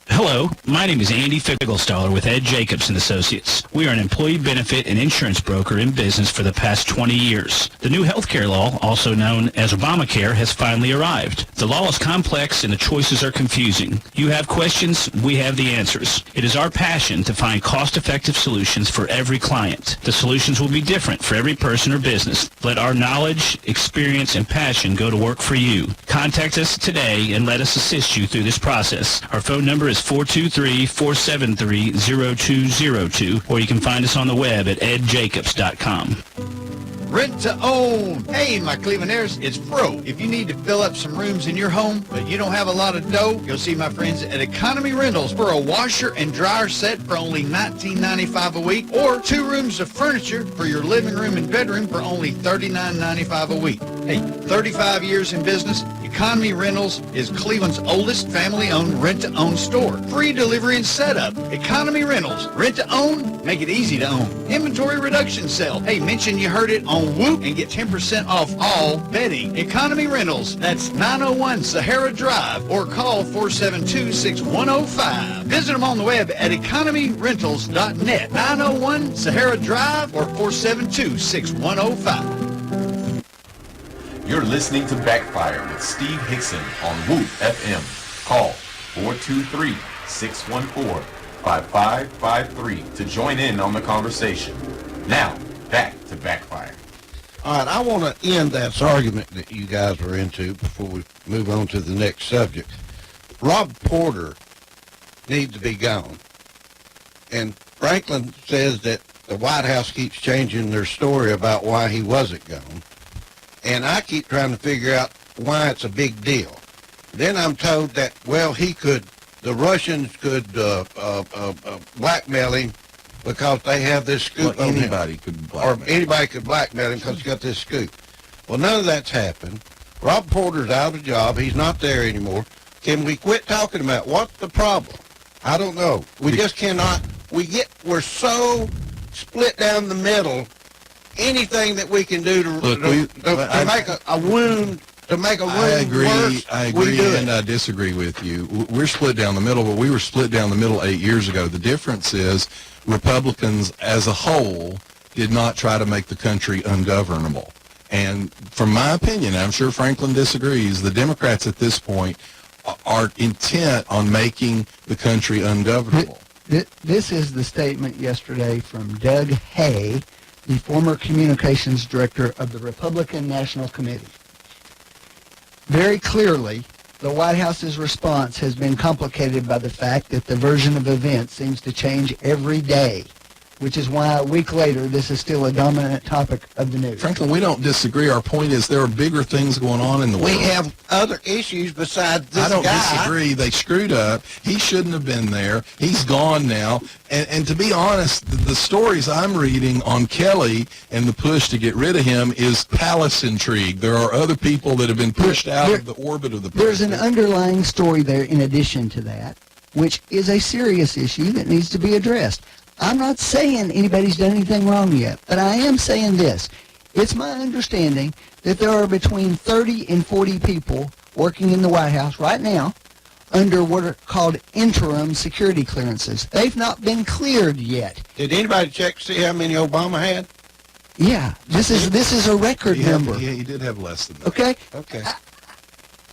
O: Hello, my name is Andy Figglestaller with Ed Jacobs & Associates. We are an employee benefit and insurance broker in business for the past 20 years. The new healthcare law, also known as Obamacare, has finally arrived. The law is complex and the choices are confusing. You have questions, we have the answers. It is our passion to find cost-effective solutions for every client. The solutions will be different for every person or business. Let our knowledge, experience, and passion go to work for you. Contact us today and let us assist you through this process. Our phone number is 423-473-0202, or you can find us on the web at edjacobs.com.
L: Rent to own. Hey, my Clevelanders, it's Fro. If you need to fill up some rooms in your home, but you don't have a lot of dough, go see my friends at Economy Rentals for a washer and dryer set for only $19.95 a week, or 2 rooms of furniture for your living room and bedroom for only $39.95 a week. Hey, 35 years in business, Economy Rentals is Cleveland's oldest family-owned rent-to-own store. Free delivery and setup. Economy Rentals. Rent-to-own? Make it easy to own. Inventory reduction sale. Hey, mention you heard it on Whoop and get 10% off all bedding. Economy Rentals. That's 901 Sahara Drive or call 472-6105. Visit them on the web at economyrentals.net. 901 Sahara Drive or 472-6105.
E: You're listening to Backfire with Steve Hickson on Whoop FM. Call 423-614-5553 to join in on the conversation. Now, back to Backfire.
F: All right, I want to end that argument that you guys were into before we move on to the next subject. Rob Porter needs to be gone. And Franklin says that the White House keeps changing their story about why he wasn't gone. And I keep trying to figure out why it's a big deal. Then I'm told that, well, the Russians could blackmail him because they have this scoop on him.
H: Anybody could blackmail
F: Or anybody could blackmail him because he's got this scoop. Well, none of that's happened. Rob Porter's out of a job. He's not there anymore. Can we quit talking about what's the problem? I don't know. We just cannot. We're so split down the middle. Anything that we can do to make a wound worse,
H: I agree, and I disagree with you. We're split down the middle, but we were split down the middle 8 years ago. The difference is Republicans as a whole did not try to make the country ungovernable. And from my opinion, I'm sure Franklin disagrees, the Democrats at this point are intent on making the country ungovernable.
G: This is the statement yesterday from Doug Hay, the former communications director of the Republican National Committee. Very clearly, the White House's response has been complicated by the fact that the version of events seems to change every day, which is why a week later this is still a dominant topic of the news.
H: Franklin, we don't disagree. Our point is there are bigger things going on in the world.
F: We have other issues besides this guy.
H: I don't disagree. They screwed up. He shouldn't have been there. He's gone now. And to be honest, the stories I'm reading on Kelly and the push to get rid of him is palace intrigue. There are other people that have been pushed out of the orbit of the president.
G: There's an underlying story there in addition to that, which is a serious issue that needs to be addressed. I'm not saying anybody's done anything wrong yet, but I am saying this. It's my understanding that there are between 30 and 40 people working in the White House right now under what are called interim security clearances. They've not been cleared yet.
F: Did anybody check to see how many Obama had?
G: Yeah, this is a record number.
H: Yeah, he did have less than that.
G: Okay?
F: Okay.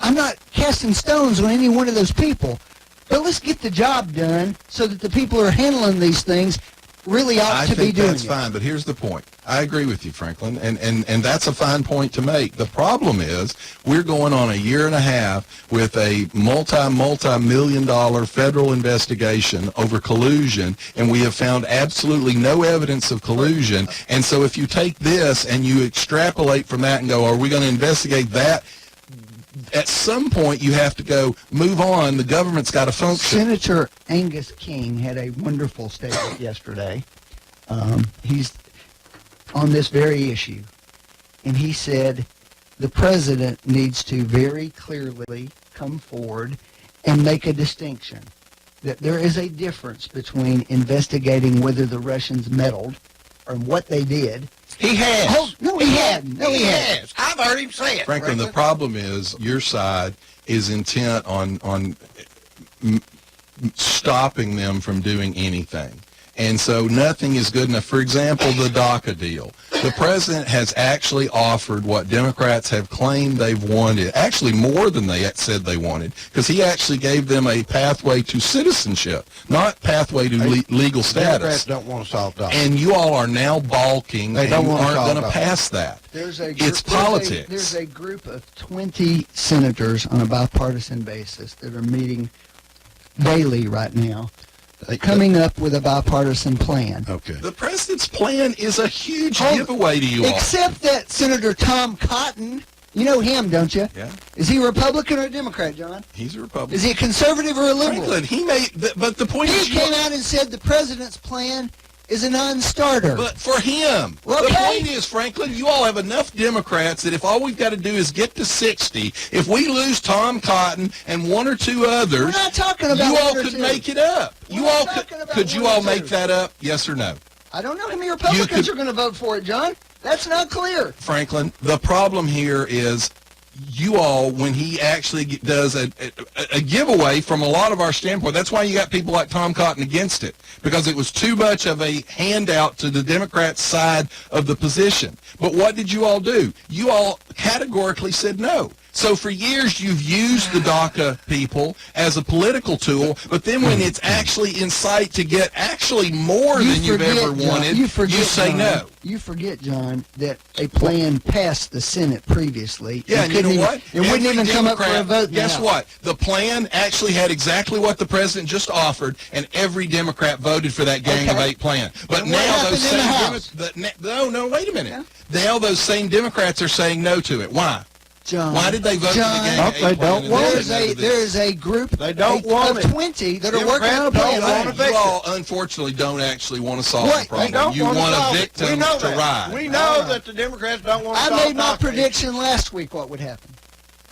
G: I'm not casting stones on any one of those people, but let's get the job done so that the people who are handling these things really ought to be doing it.
H: I think that's fine, but here's the point. I agree with you, Franklin, and that's a fine point to make. The problem is we're going on a year and a half with a multi-million-dollar federal investigation over collusion, and we have found absolutely no evidence of collusion. And so if you take this and you extrapolate from that and go, are we going to investigate that? At some point, you have to go, move on. The government's got to function.
G: Senator Angus King had a wonderful statement yesterday. He's on this very issue. And he said the president needs to very clearly come forward and make a distinction. That there is a difference between investigating whether the Russians meddled or what they did.
F: He has.
G: Oh, no, he hadn't. No,
F: he has. I've heard him say it.
H: Franklin, the problem is your side is intent on stopping them from doing anything. And so nothing is good enough. For example, the DACA deal. The president has actually offered what Democrats have claimed they've wanted, actually more than they said they wanted, because he actually gave them a pathway to citizenship, not pathway to legal status.
F: Democrats don't want to solve DACA.
H: And you all are now balking
F: They
H: and you
F: don't
H: aren't
F: want to
H: going to
F: solve
H: pass that.
G: It's
H: politics.
G: There's a group of 20 senators on a bipartisan basis that are meeting daily right now coming up with a bipartisan plan.
F: Okay.
H: The president's plan is a huge giveaway to you all.
G: Except that Senator Tom Cotton, you know him, don't you?
H: Yeah.
G: Is he a Republican or a Democrat, John?
H: He's a Republican.
G: Is he a conservative or a liberal?
H: Franklin, but the point is
G: He came out and said the president's plan is a non-starter.
H: But for him,
G: Okay.
H: the point is, Franklin, you all have enough Democrats that if all we've got to do is get to 60, if we lose Tom Cotton and one or two others,
G: We're not talking about
H: you all
G: one or
H: could
G: two.
H: make it up.
G: We're
H: You
G: not
H: all
G: talking about
H: could you
G: one or
H: all make
G: two.
H: that up? Yes or no?
G: I don't know how many Republicans are going to vote for it, John. That's not clear.
H: Franklin, the problem here is you all, when he actually does a giveaway from a lot of our standpoint, that's why you got people like Tom Cotton against it, because it was too much of a handout to the Democrats' side of the position. But what did you all do? You all categorically said no. So for years you've used the DACA people as a political tool, but then when it's actually in sight to get actually more than you've ever wanted, you say
G: John,
H: no.
G: You forget, John, that a plan passed the Senate previously.
H: Yeah, and you know what?
G: It wouldn't
H: Every
G: even come up for a
H: Democrat-
G: vote.
H: Guess
G: now.
H: what? The plan actually had exactly what the president just offered, and every Democrat voted for that Gang of
G: Okay.
H: Eight plan. But
G: And what
H: now those
G: happened in the
H: same
G: House?
H: no, wait a minute. Now those same Democrats are saying no to it. Why?
G: John,
H: Why did they vote for the Gang of Eight
F: they
H: plan?
F: don't
H: and
F: want
H: then
F: it.
H: say no to this?
G: There's a group
F: They don't want
G: of
F: it.
G: 20 that are working on a
F: Democrats
G: plan.
F: don't want
G: Right?
F: it.
H: You all, unfortunately, don't actually want to solve
G: What?
H: the
F: They
H: problem.
F: don't
H: You
F: want
H: want
F: solve
H: a
F: it.
H: victim
F: We know
H: to
F: that.
H: ride.
F: We know that the Democrats don't want to
G: I
F: solve
G: made my
F: DACA.
G: prediction last week what would happen.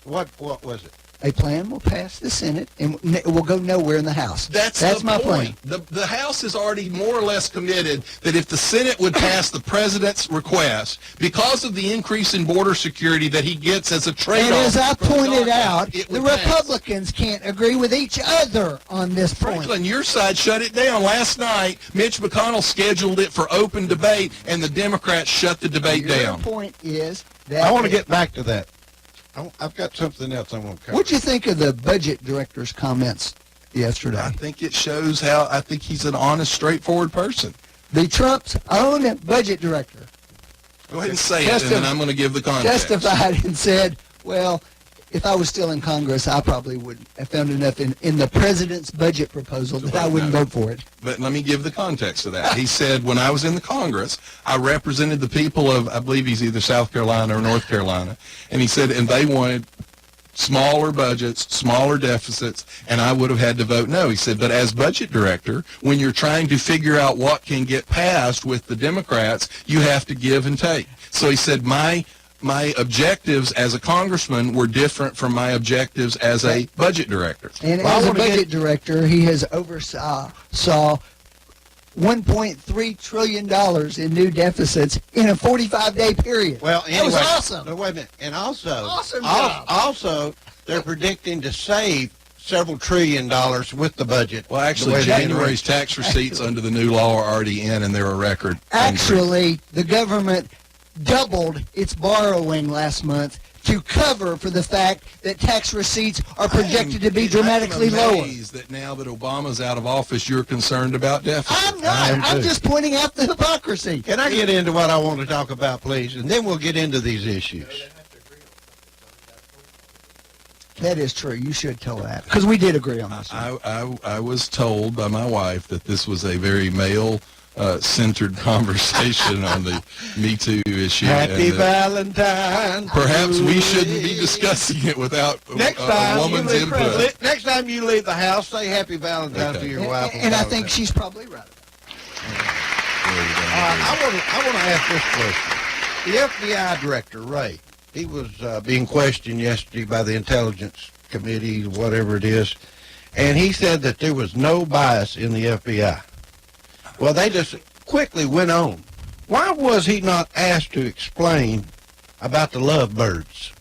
F: What was it?
G: A plan will pass the Senate and it will go nowhere in the House.
H: That's the
G: my
H: point.
G: plan.
H: The House is already more or less committed that if the Senate would pass the president's request, because of the increase in border security that he gets as a trade-off.
G: And as I
H: from
G: pointed
H: DACA,
G: out,
H: it
G: the
H: would pass.
G: Republicans can't agree with each other on this point.
H: Franklin, your side shut it down. Last night, Mitch McConnell scheduled it for open debate, and the Democrats shut the debate
G: Your
H: down.
G: point is that
F: I want to get back to that. I've got something else I want to cover.
G: What'd you think of the budget director's comments yesterday?
H: I think it shows how I think he's an honest, straightforward person.
G: The Trump's own budget director
H: Go ahead and say it, and then I'm going to give the context.
G: justified and said, well, if I was still in Congress, I probably would have found enough in the president's budget proposal that I wouldn't vote for it.
H: But let me give the context to that. He said, when I was in the Congress, I represented the people of, I believe he's either South Carolina or North Carolina, and he said, and they wanted smaller budgets, smaller deficits, and I would have had to vote no. He said, but as budget director, when you're trying to figure out what can get passed with the Democrats, you have to give and take. So he said, my objectives as a congressman were different from my objectives as a budget director.
G: And
F: Well, I
G: as a
F: wanna
G: budget director, he has oversaw $1.3 trillion in new deficits in a 45-day period.
F: Well, anyway,
G: that was awesome.
F: No, wait a minute. And also,
G: Awesome job.
F: also, they're predicting to save several $1 trillion with the budget.
H: Well, actually,
F: The way they
H: January's tax receipts under the new law are already in, and they're a record.
G: Actually, the government doubled its borrowing last month to cover for the fact that tax receipts are projected to be dramatically
H: I'm
G: lower.
H: amazed that now that Obama's out of office, you're concerned about deficits.
G: I'm not. I'm just pointing out the hypocrisy.
F: Can I get into what I want to talk about, please? And then we'll get into these issues.
G: That is true. You should tell that. Because we did agree on this.
H: I was told by my wife that this was a very male-centered conversation on the Me Too issue.
F: Happy
H: and that
F: Valentine's.
H: perhaps we shouldn't be discussing it without
F: Next
H: a
F: time,
H: woman's input.
F: next time you leave the house, say Happy Valentine's
H: Okay.
F: to your wife.
G: And I think she's probably right.
F: I want to ask this question. The FBI director, Ray, he was being questioned yesterday by the Intelligence Committee, whatever it is, and he said that there was no bias in the FBI. Well, they just quickly went on. Why was he not asked to explain about the lovebirds?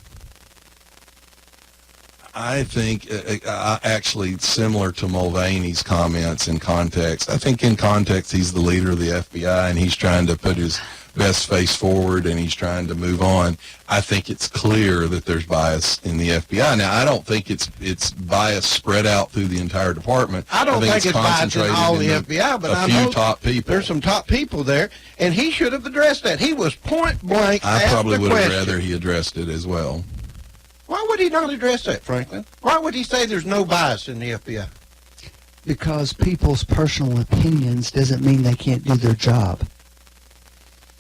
H: I think, actually, similar to Mulvaney's comments in context, I think in context he's the leader of the FBI and he's trying to put his best face forward and he's trying to move on. I think it's clear that there's bias in the FBI. Now, I don't think it's bias spread out through the entire department.
F: I don't think it's bias in all the FBI, but
H: a
F: I
H: few
F: know
H: top people.
F: there's some top people there, and he should have addressed that. He was point blank
H: I
F: asked
H: probably
F: the
H: would have
F: question.
H: rather he addressed it as well.
F: Why would he not address that, Franklin? Why would he say there's no bias in the FBI?
G: Because people's personal opinions doesn't mean they can't do their job.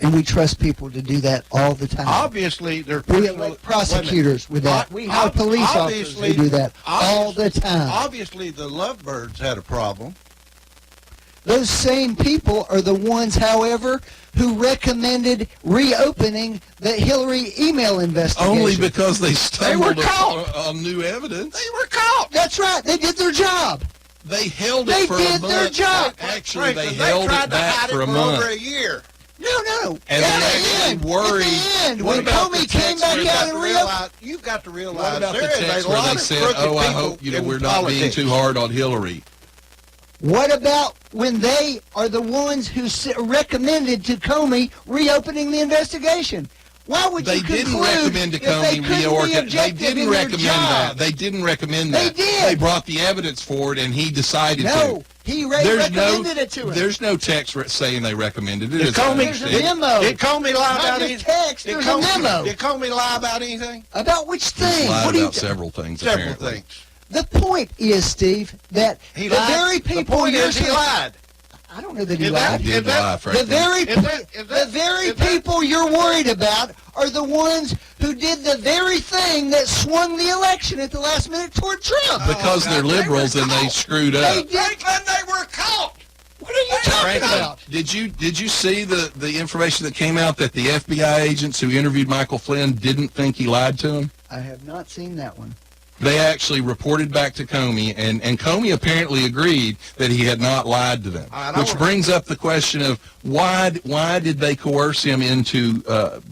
G: And we trust people to do that all the time.
F: Obviously, they're
G: We elect prosecutors with that. We have police officers who do that all the time.
F: Obviously, the lovebirds had a problem.
G: Those same people are the ones, however, who recommended reopening the Hillary email investigation.
H: Only because they stumbled
G: were caught.
H: on new evidence.
F: They were caught.
G: That's right. They did their job.
H: They held
G: They
H: it for a
G: did
H: month.
G: their job.
H: Actually, they
F: Franklin,
H: held
F: tried
H: it
F: to
H: back
F: hide
H: for
F: it
H: a month.
F: over a year.
G: No.
H: And
G: At
H: they
G: the
H: actually
G: end,
H: worried.
G: At the end,
H: What
G: when
H: about the
G: Comey came
H: text
G: back
H: where
G: out
H: they-
G: and reopened.
F: You've got to realize
H: What about the
F: there is
H: text
F: a
H: where
F: lot
H: they
F: of
H: said,
F: crooked
H: "Oh, I
F: people
H: hope
F: in
H: we're not being
F: politics."
H: too hard on Hillary"?
G: What about when they are the ones who recommended to Comey reopening the investigation? Why would
H: They
G: you conclude
H: didn't recommend to
G: that they
H: Comey
G: couldn't be
H: reorganize. They
G: objective
H: didn't
G: in their
H: recommend
G: job?
H: that. They didn't recommend
G: They
H: that.
G: did.
H: They brought the evidence forward, and he decided
G: No,
H: to.
G: he recommended it to him.
H: There's no text saying they recommended it.
F: Did
H: as I
F: Comey-
H: understand.
G: There's a memo.
F: Did Comey lie
G: Not
F: about
G: just
F: anything?
G: text, there's a memo.
F: Did Comey lie about anything?
G: About which
H: He's
G: thing?
H: lied
G: What do you
H: about several things.
F: Several
H: apparently.
F: things.
G: The point is, Steve, that
F: He
G: the
F: lied.
G: very
F: The
G: people
F: point
G: you're
F: is he
G: saying-
F: lied.
G: I don't know that he
F: Is that-
G: lied.
H: He did lie,
G: The
H: frankly.
G: very
F: Is that-
G: people you're worried about are the ones who did the very thing that swung the election at the last minute toward Trump.
H: Because
F: God,
H: they're
F: they were
H: liberals and they
F: caught.
H: screwed
G: They
H: up.
G: did.
F: Franklin, they were caught.
G: What are you talking
H: Franklin,
G: about?
H: did you see the information that came out that the FBI agents who interviewed Michael Flynn didn't think he lied to them?
G: I have not seen that one.
H: They actually reported back to Comey, and Comey apparently agreed that he had not lied to them. Which brings up the question of why did they coerce him into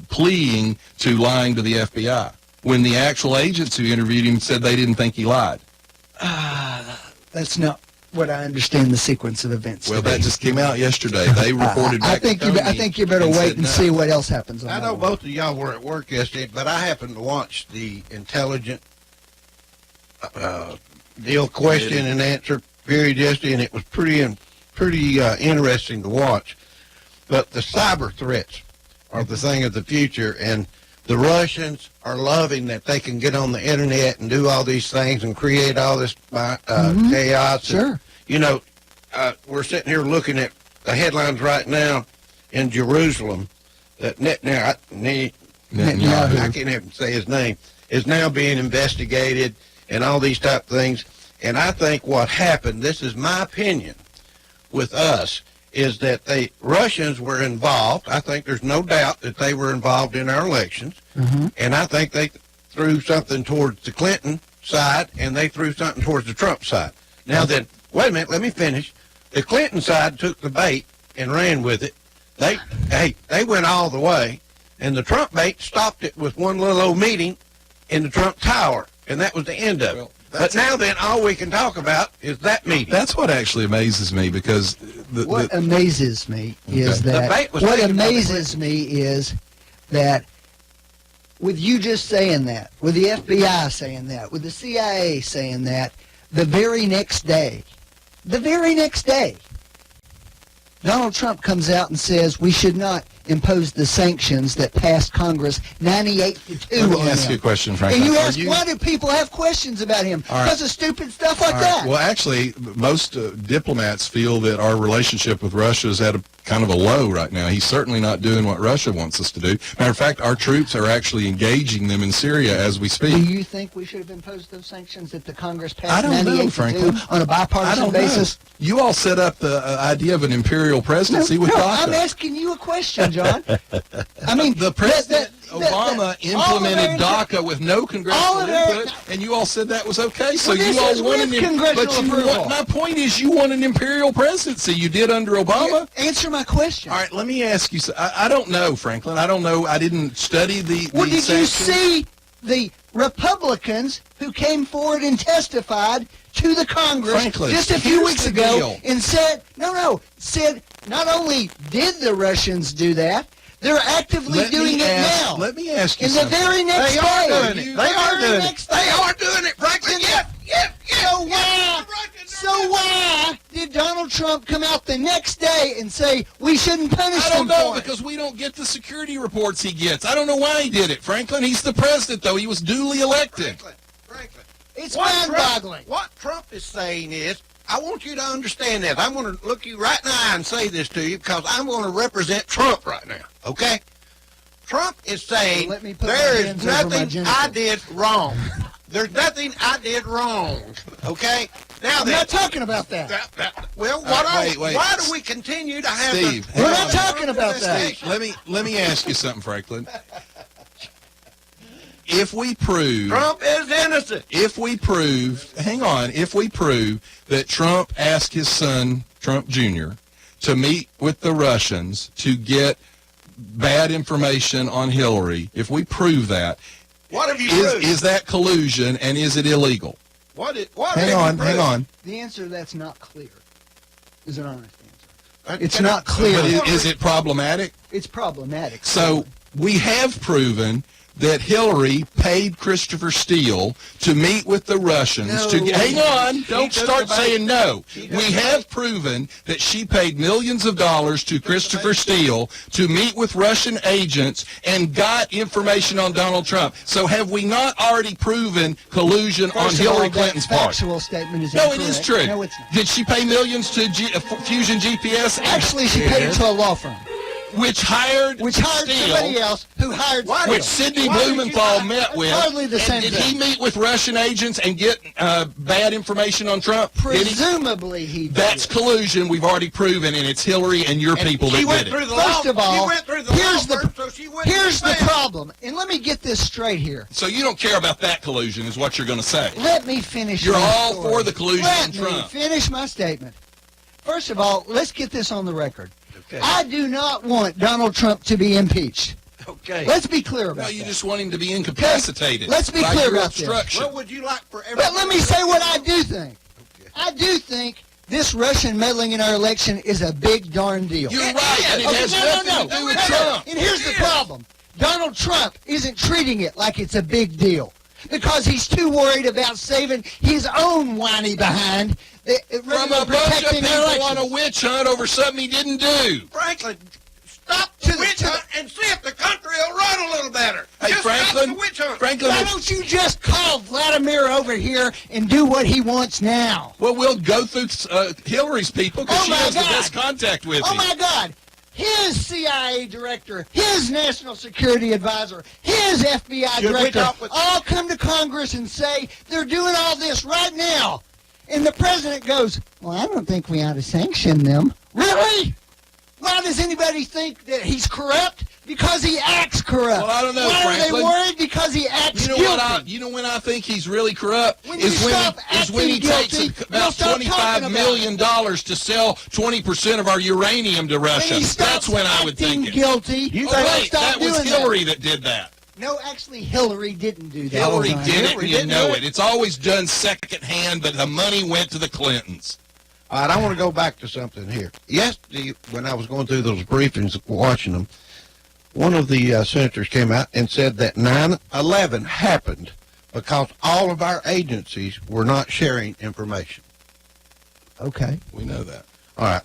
H: pleading to lying to the FBI when the actual agents who interviewed him said they didn't think he lied?
G: That's not what I understand the sequence of events.
H: Well,
G: to be.
H: that just came out yesterday. They reported back to Comey.
G: I think you better wait
H: said
G: and
H: no.
G: see what else happens on
F: I
G: that
F: know
G: one.
F: both of y'all were at work yesterday, but I happened to watch the intelligent deal question and answer period yesterday, and it was pretty interesting to watch. But the cyber threats are the thing of the future, and the Russians are loving that they can get on the internet and do all these things and create all this chaos.
G: Sure.
F: You know, we're sitting here looking at the headlines right now in Jerusalem that
G: Netanyahu.
F: I can't even say his name, is now being investigated and all these type of things. And I think what happened, this is my opinion, with us, is that the Russians were involved. I think there's no doubt that they were involved in our elections.
G: Mm-hmm.
F: And I think they threw something towards the Clinton side, and they threw something towards the Trump side. Now then, wait a minute, let me finish. The Clinton side took the bait and ran with it. They went all the way, and the Trump bait stopped it with one little old meeting in the Trump Tower, and that was the end of it. But now then, all we can talk about is that meeting.
H: That's what actually amazes me, because
G: What amazes me is
F: The
G: that
F: bait was
G: what
F: taken by the
G: amazes me is that with you just saying that, with the FBI saying that, with the CIA saying that, the very next day, Donald Trump comes out and says we should not impose the sanctions that passed Congress 98-2
H: Let me
G: on
H: ask
G: him.
H: you a question, Franklin.
G: And you
H: Are
G: ask, why do people have questions about him?
H: All right.
G: Because of stupid stuff like
H: All right.
G: that.
H: Well, actually, most diplomats feel that our relationship with Russia is at a kind of a low right now. He's certainly not doing what Russia wants us to do. Matter of fact, our troops are actually engaging them in Syria as we
G: Do
H: speak.
G: you think we should have imposed those sanctions that the Congress
H: I
G: passed
H: don't know,
G: 98-2
H: Franklin.
G: on a
H: I
G: bipartisan
H: don't
G: basis?
H: know. You all set up the idea of an imperial presidency with
G: No,
H: DACA.
G: I'm asking you a question, John. I mean,
H: The President Obama
G: all
H: implemented
G: America-
H: DACA with no
G: all
H: congressional
G: America-
H: input, and you all said that was okay. So
G: Well, this
H: you all
G: is
H: want
G: with
H: an
G: congressional
H: but you
G: approval.
H: want, my point is, you want an imperial presidency. You did under Obama.
G: Answer my question.
H: All right, let me ask you. I don't know, Franklin. I don't know. I didn't study the.
G: Well,
H: the
G: did you
H: sanctions.
G: see the Republicans who came forward and testified to the Congress
H: Franklin,
G: just a few
H: here's
G: weeks
H: the
G: ago
H: deal.
G: and said, said not only did the Russians do that, they're actively doing it now.
H: Let me ask you
G: In the
H: something.
G: very next
F: They
G: day.
F: are doing it. They are doing it.
G: next
F: They
G: day.
F: are doing it, Franklin. Yep.
G: So why did Donald Trump come out the next day and say we shouldn't punish
H: I don't
G: them
H: know,
G: for it?
H: because we don't get the security reports he gets. I don't know why he did it, Franklin. He's the president, though. He was duly elected.
F: Franklin.
G: It's
F: What
G: mind-boggling.
F: What Trump is saying is I want you to understand this. I'm going to look you right in the eye and say this to you because I'm going to represent Trump right now, okay? Trump is saying there is nothing I did wrong. There's nothing I did wrong, okay? Now
G: I'm not talking about that.
F: Well,
H: wait.
F: Why do we continue to have
H: Steve,
G: We're not talking about that.
H: Steve, let me ask you something, Franklin. If we prove
F: Trump is innocent.
H: If we prove that Trump asked his son, Trump Jr., to meet with the Russians to get bad information on Hillary, if we prove that,
F: what have you proved?
H: Is that collusion and is it illegal?
F: Hang
H: on.
G: The answer to that's not clear. Is an honest answer. It's not clear.
H: But is it problematic?
G: It's problematic.
H: So we have proven that Hillary paid Christopher Steele to meet with the Russians to get... Hang on, don't start saying no. We have proven that she paid millions of dollars to Christopher Steele to meet with Russian agents and got information on Donald Trump. So have we not already proven collusion on Hillary Clinton's part?
G: Factual statement is
H: No,
G: incorrect.
H: it is true.
G: No, it's not.
H: Did she pay millions to Fusion GPS?
G: Actually, she paid it to a law firm.
H: Which hired
G: somebody else who hired Steele.
H: Which Sidney Blumenthal met with.
G: Hardly the same
H: Did
G: thing.
H: he meet with Russian agents and get bad information on Trump?
G: Presumably he did.
H: That's collusion we've already proven, and it's Hillary and your people that did it.
G: First of all, here's the problem. And let me get this straight here.
H: So you don't care about that collusion is what you're going to say.
G: Let me finish
H: You're
G: my
H: all
G: story.
H: for the collusion
G: Let
H: on
G: me
H: Trump.
G: finish my statement. First of all, let's get this on the record. I do not want Donald Trump to be impeached.
F: Okay.
G: Let's be clear about
H: No, you
G: that.
H: just want him to be incapacitated.
G: Let's be
H: by
G: clear
H: your
G: about this.
H: obstruction.
F: What would you like for everyone?
G: But let me say what I do think. I do think this Russian meddling in our election is a big darn deal.
H: You're right, and it has nothing to do with Trump.
G: And here's the problem. Donald Trump isn't treating it like it's a big deal because he's too worried about saving his own whiny behind
H: From a bunch of people on a witch hunt over something he didn't do.
F: Franklin, stop the witch hunt and see if the country will run a little better.
H: Hey,
F: Just
H: Franklin,
F: stop the witch hunt.
H: Franklin,
G: Why don't you just call Vladimir over here and do what he wants now?
H: well, we'll go through Hillary's people because she has the best contact with
G: Oh,
H: him.
G: my God. His CIA director, his national security advisor, his FBI
F: Should we
G: director
F: talk with-
G: all come to Congress and say they're doing all this right now. And the president goes, well, I don't think we ought to sanction them. Really? Why does anybody think that he's corrupt? Because he acts corrupt.
H: Well, I don't know,
G: Why
H: Franklin.
G: are they worried? Because he acts guilty.
H: You know when I think he's really corrupt
G: When you
H: is when
G: stop
H: he takes
G: acting guilty,
H: about
G: you'll stop
H: $25
G: talking
H: million
G: about
H: to sell 20% of our uranium to Russia.
G: When he stops
H: That's when I would
G: acting
H: think it.
G: guilty,
H: You
G: he'll
H: wait,
G: stop
H: that was
G: doing
H: Hillary that did that.
G: No, actually, Hillary didn't do that.
H: Hillary
G: Hold on.
H: did it,
G: Hillary
H: and you
G: didn't
H: know
G: do
H: it. It's always done second hand, but the money went to the Clintons.
F: All right, I want to go back to something here. Yesterday, when I was going through those briefings, watching them, one of the senators came out and said that 9/11 happened because all of our agencies were not sharing information.
G: Okay.
H: We know that.
F: All right.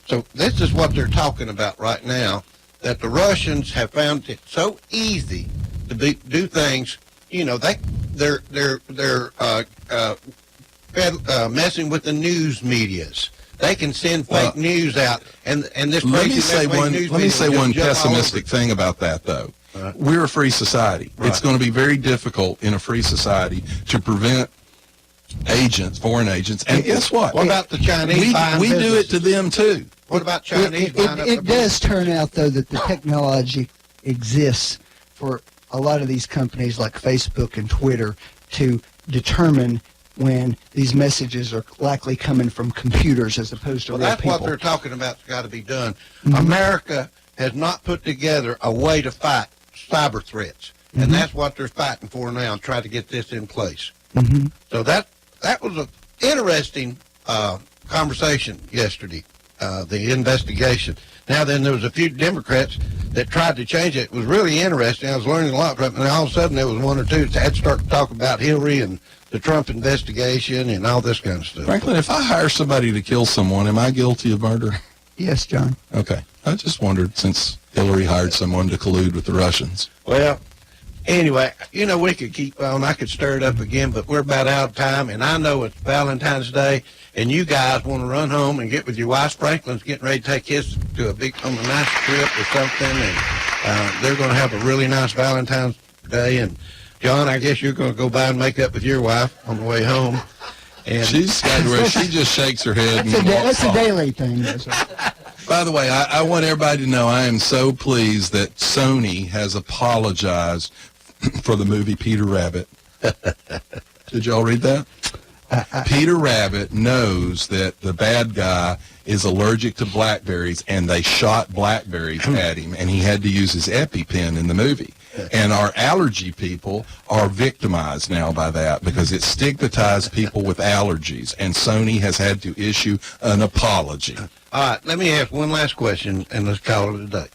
F: So this is what they're talking about right now, that the Russians have found it so easy to do things. You know, they're messing with the news medias. They can send fake news out, and this
H: Let me
F: crazy
H: say
F: left-wing news
H: one
F: media will
H: one
F: just jump all over
H: pessimistic
F: it.
H: thing about that, though.
F: Right.
H: We're a free society.
F: Right.
H: It's going to be very difficult in a free society to prevent agents, foreign agents, and guess what?
F: What about the Chinese buying
H: we do it
F: businesses?
H: to them too.
F: What about Chinese buying up
G: It
F: the
G: does turn out, though, that the technology exists for a lot of these companies like Facebook and Twitter to determine when these messages are likely coming from computers as opposed to
F: Well,
G: real
F: that's
G: people.
F: what they're talking about. It's got to be done.
G: Mm-hmm.
F: America has not put together a way to fight cyber threats,
G: Mm-hmm.
F: and that's what they're fighting for now, and try to get this in place.
G: Mm-hmm.
F: So that was an interesting conversation yesterday, the investigation. Now then, there was a few Democrats that tried to change it. It was really interesting. I was learning a lot from it, and all of a sudden there was one or two that had to start to talk about Hillary and the Trump investigation and all this kind of stuff.
H: Frankly, if I hire somebody to kill someone, am I guilty of murder?
G: Yes, John.
H: Okay. I just wondered, since Hillary hired someone to collude with the Russians.
F: Well, Anyway, you know, we could keep on. I could stir it up again, but we're about out of time, and I know it's Valentine's Day, and you guys want to run home and get with your wife. Franklin's getting ready to take his to a nice trip or something, and they're going to have a really nice Valentine's Day. And John, I guess you're going to go by and make up with your wife on the way home. And
H: she's got where she just shakes her head.
G: That's a daily thing.
H: By the way, I want everybody to know I am so pleased that Sony has apologized for the movie Peter Rabbit. Did y'all read that? Peter Rabbit knows that the bad guy is allergic to blackberries, and they shot blackberries at him, and he had to use his EpiPen in the movie. And our allergy people are victimized now by that because it stigmatized people with allergies, and Sony has had to issue an apology.
F: All right, let me ask one last question, and let's call it a day.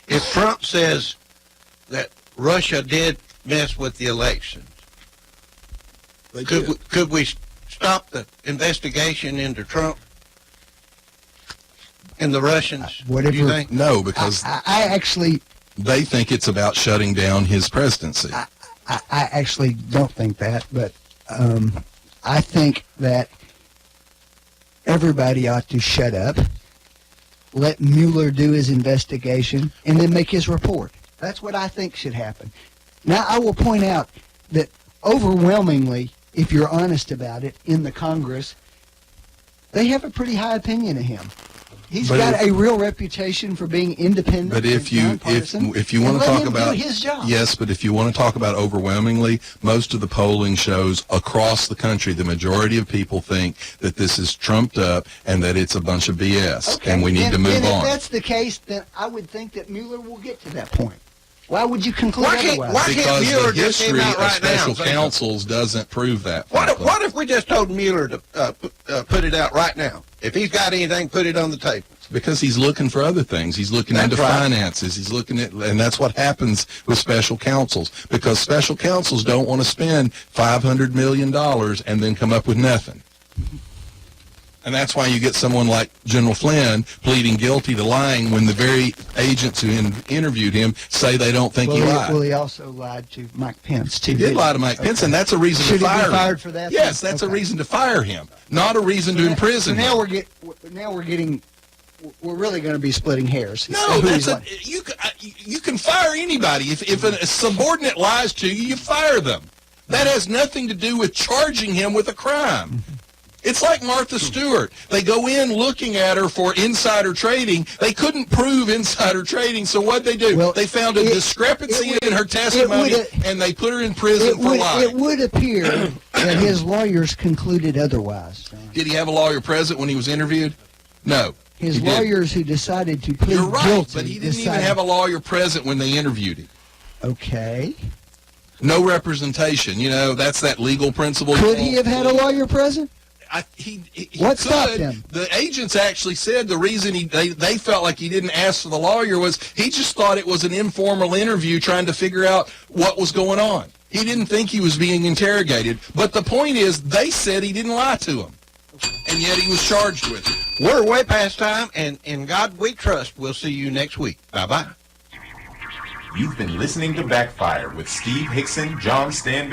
F: If Trump says that Russia did mess with the elections, could we stop the investigation into Trump and the Russians?
G: Whatever.
F: Do you think?
H: No, because
G: I actually...
H: they think it's about shutting down his presidency.
G: I actually don't think that, but I think that everybody ought to shut up, let Mueller do his investigation, and then make his report. That's what I think should happen. Now, I will point out that overwhelmingly, if you're honest about it, in the Congress, they have a pretty high opinion of him. He's got a real reputation for being independent.
H: But if you want to talk about
G: his job.
H: Yes, but if you want to talk about overwhelmingly, most of the polling shows across the country, the majority of people think that this is trumped up and that it's a bunch of BS,
G: Okay,
H: and we need to move
G: then
H: on.
G: If that's the case, then I would think that Mueller will get to that point. Why would you conclude otherwise?
H: Because
F: Mueller
H: the
F: just came
H: history
F: out
H: of
F: right now
H: special
F: saying
H: counsels doesn't prove that.
F: What if we just told Mueller to put it out right now? If he's got anything, put it on the table.
H: Because he's looking for other things. He's looking into finances. He's looking at, and that's what happens with special counsels. Because special counsels don't want to spend $500 million and then come up with nothing. And that's why you get someone like General Flynn pleading guilty to lying when the very agents who interviewed him say they don't think he lied.
G: Well, he also lied to Mike Pence, too.
H: He did lie to Mike Pence, and that's a reason
G: Should
H: to fire him.
G: Should he be fired for that?
H: Yes, that's a reason to fire him, not a reason to imprison him.
G: We're really going to be splitting hairs.
H: No, you can fire anybody. If a subordinate lies to you, you fire them. That has nothing to do with charging him with a crime. It's like Martha Stewart. They go in looking at her for insider trading. They couldn't prove insider trading, so what'd they do? They found a discrepancy in her testimony, and they put her in prison for lying.
G: It would appear that his lawyers concluded otherwise.
H: Did he have a lawyer present when he was interviewed? No.
G: His lawyers who decided to plead guilty.
H: But he didn't even have a lawyer present when they interviewed him.
G: Okay.
H: No representation. You know, that's that legal principle.
G: Could he have had a lawyer present?
H: He
G: what
H: could.
G: stopped him?
H: The agents actually said the reason they felt like he didn't ask for the lawyer was he just thought it was an informal interview trying to figure out what was going on. He didn't think he was being interrogated. But the point is, they said he didn't lie to them. And yet he was charged with it.
F: We're way past time, and in God we trust. We'll see you next week. Bye-bye.
E: You've been listening to Backfire with Steve Hickson, John Stanby.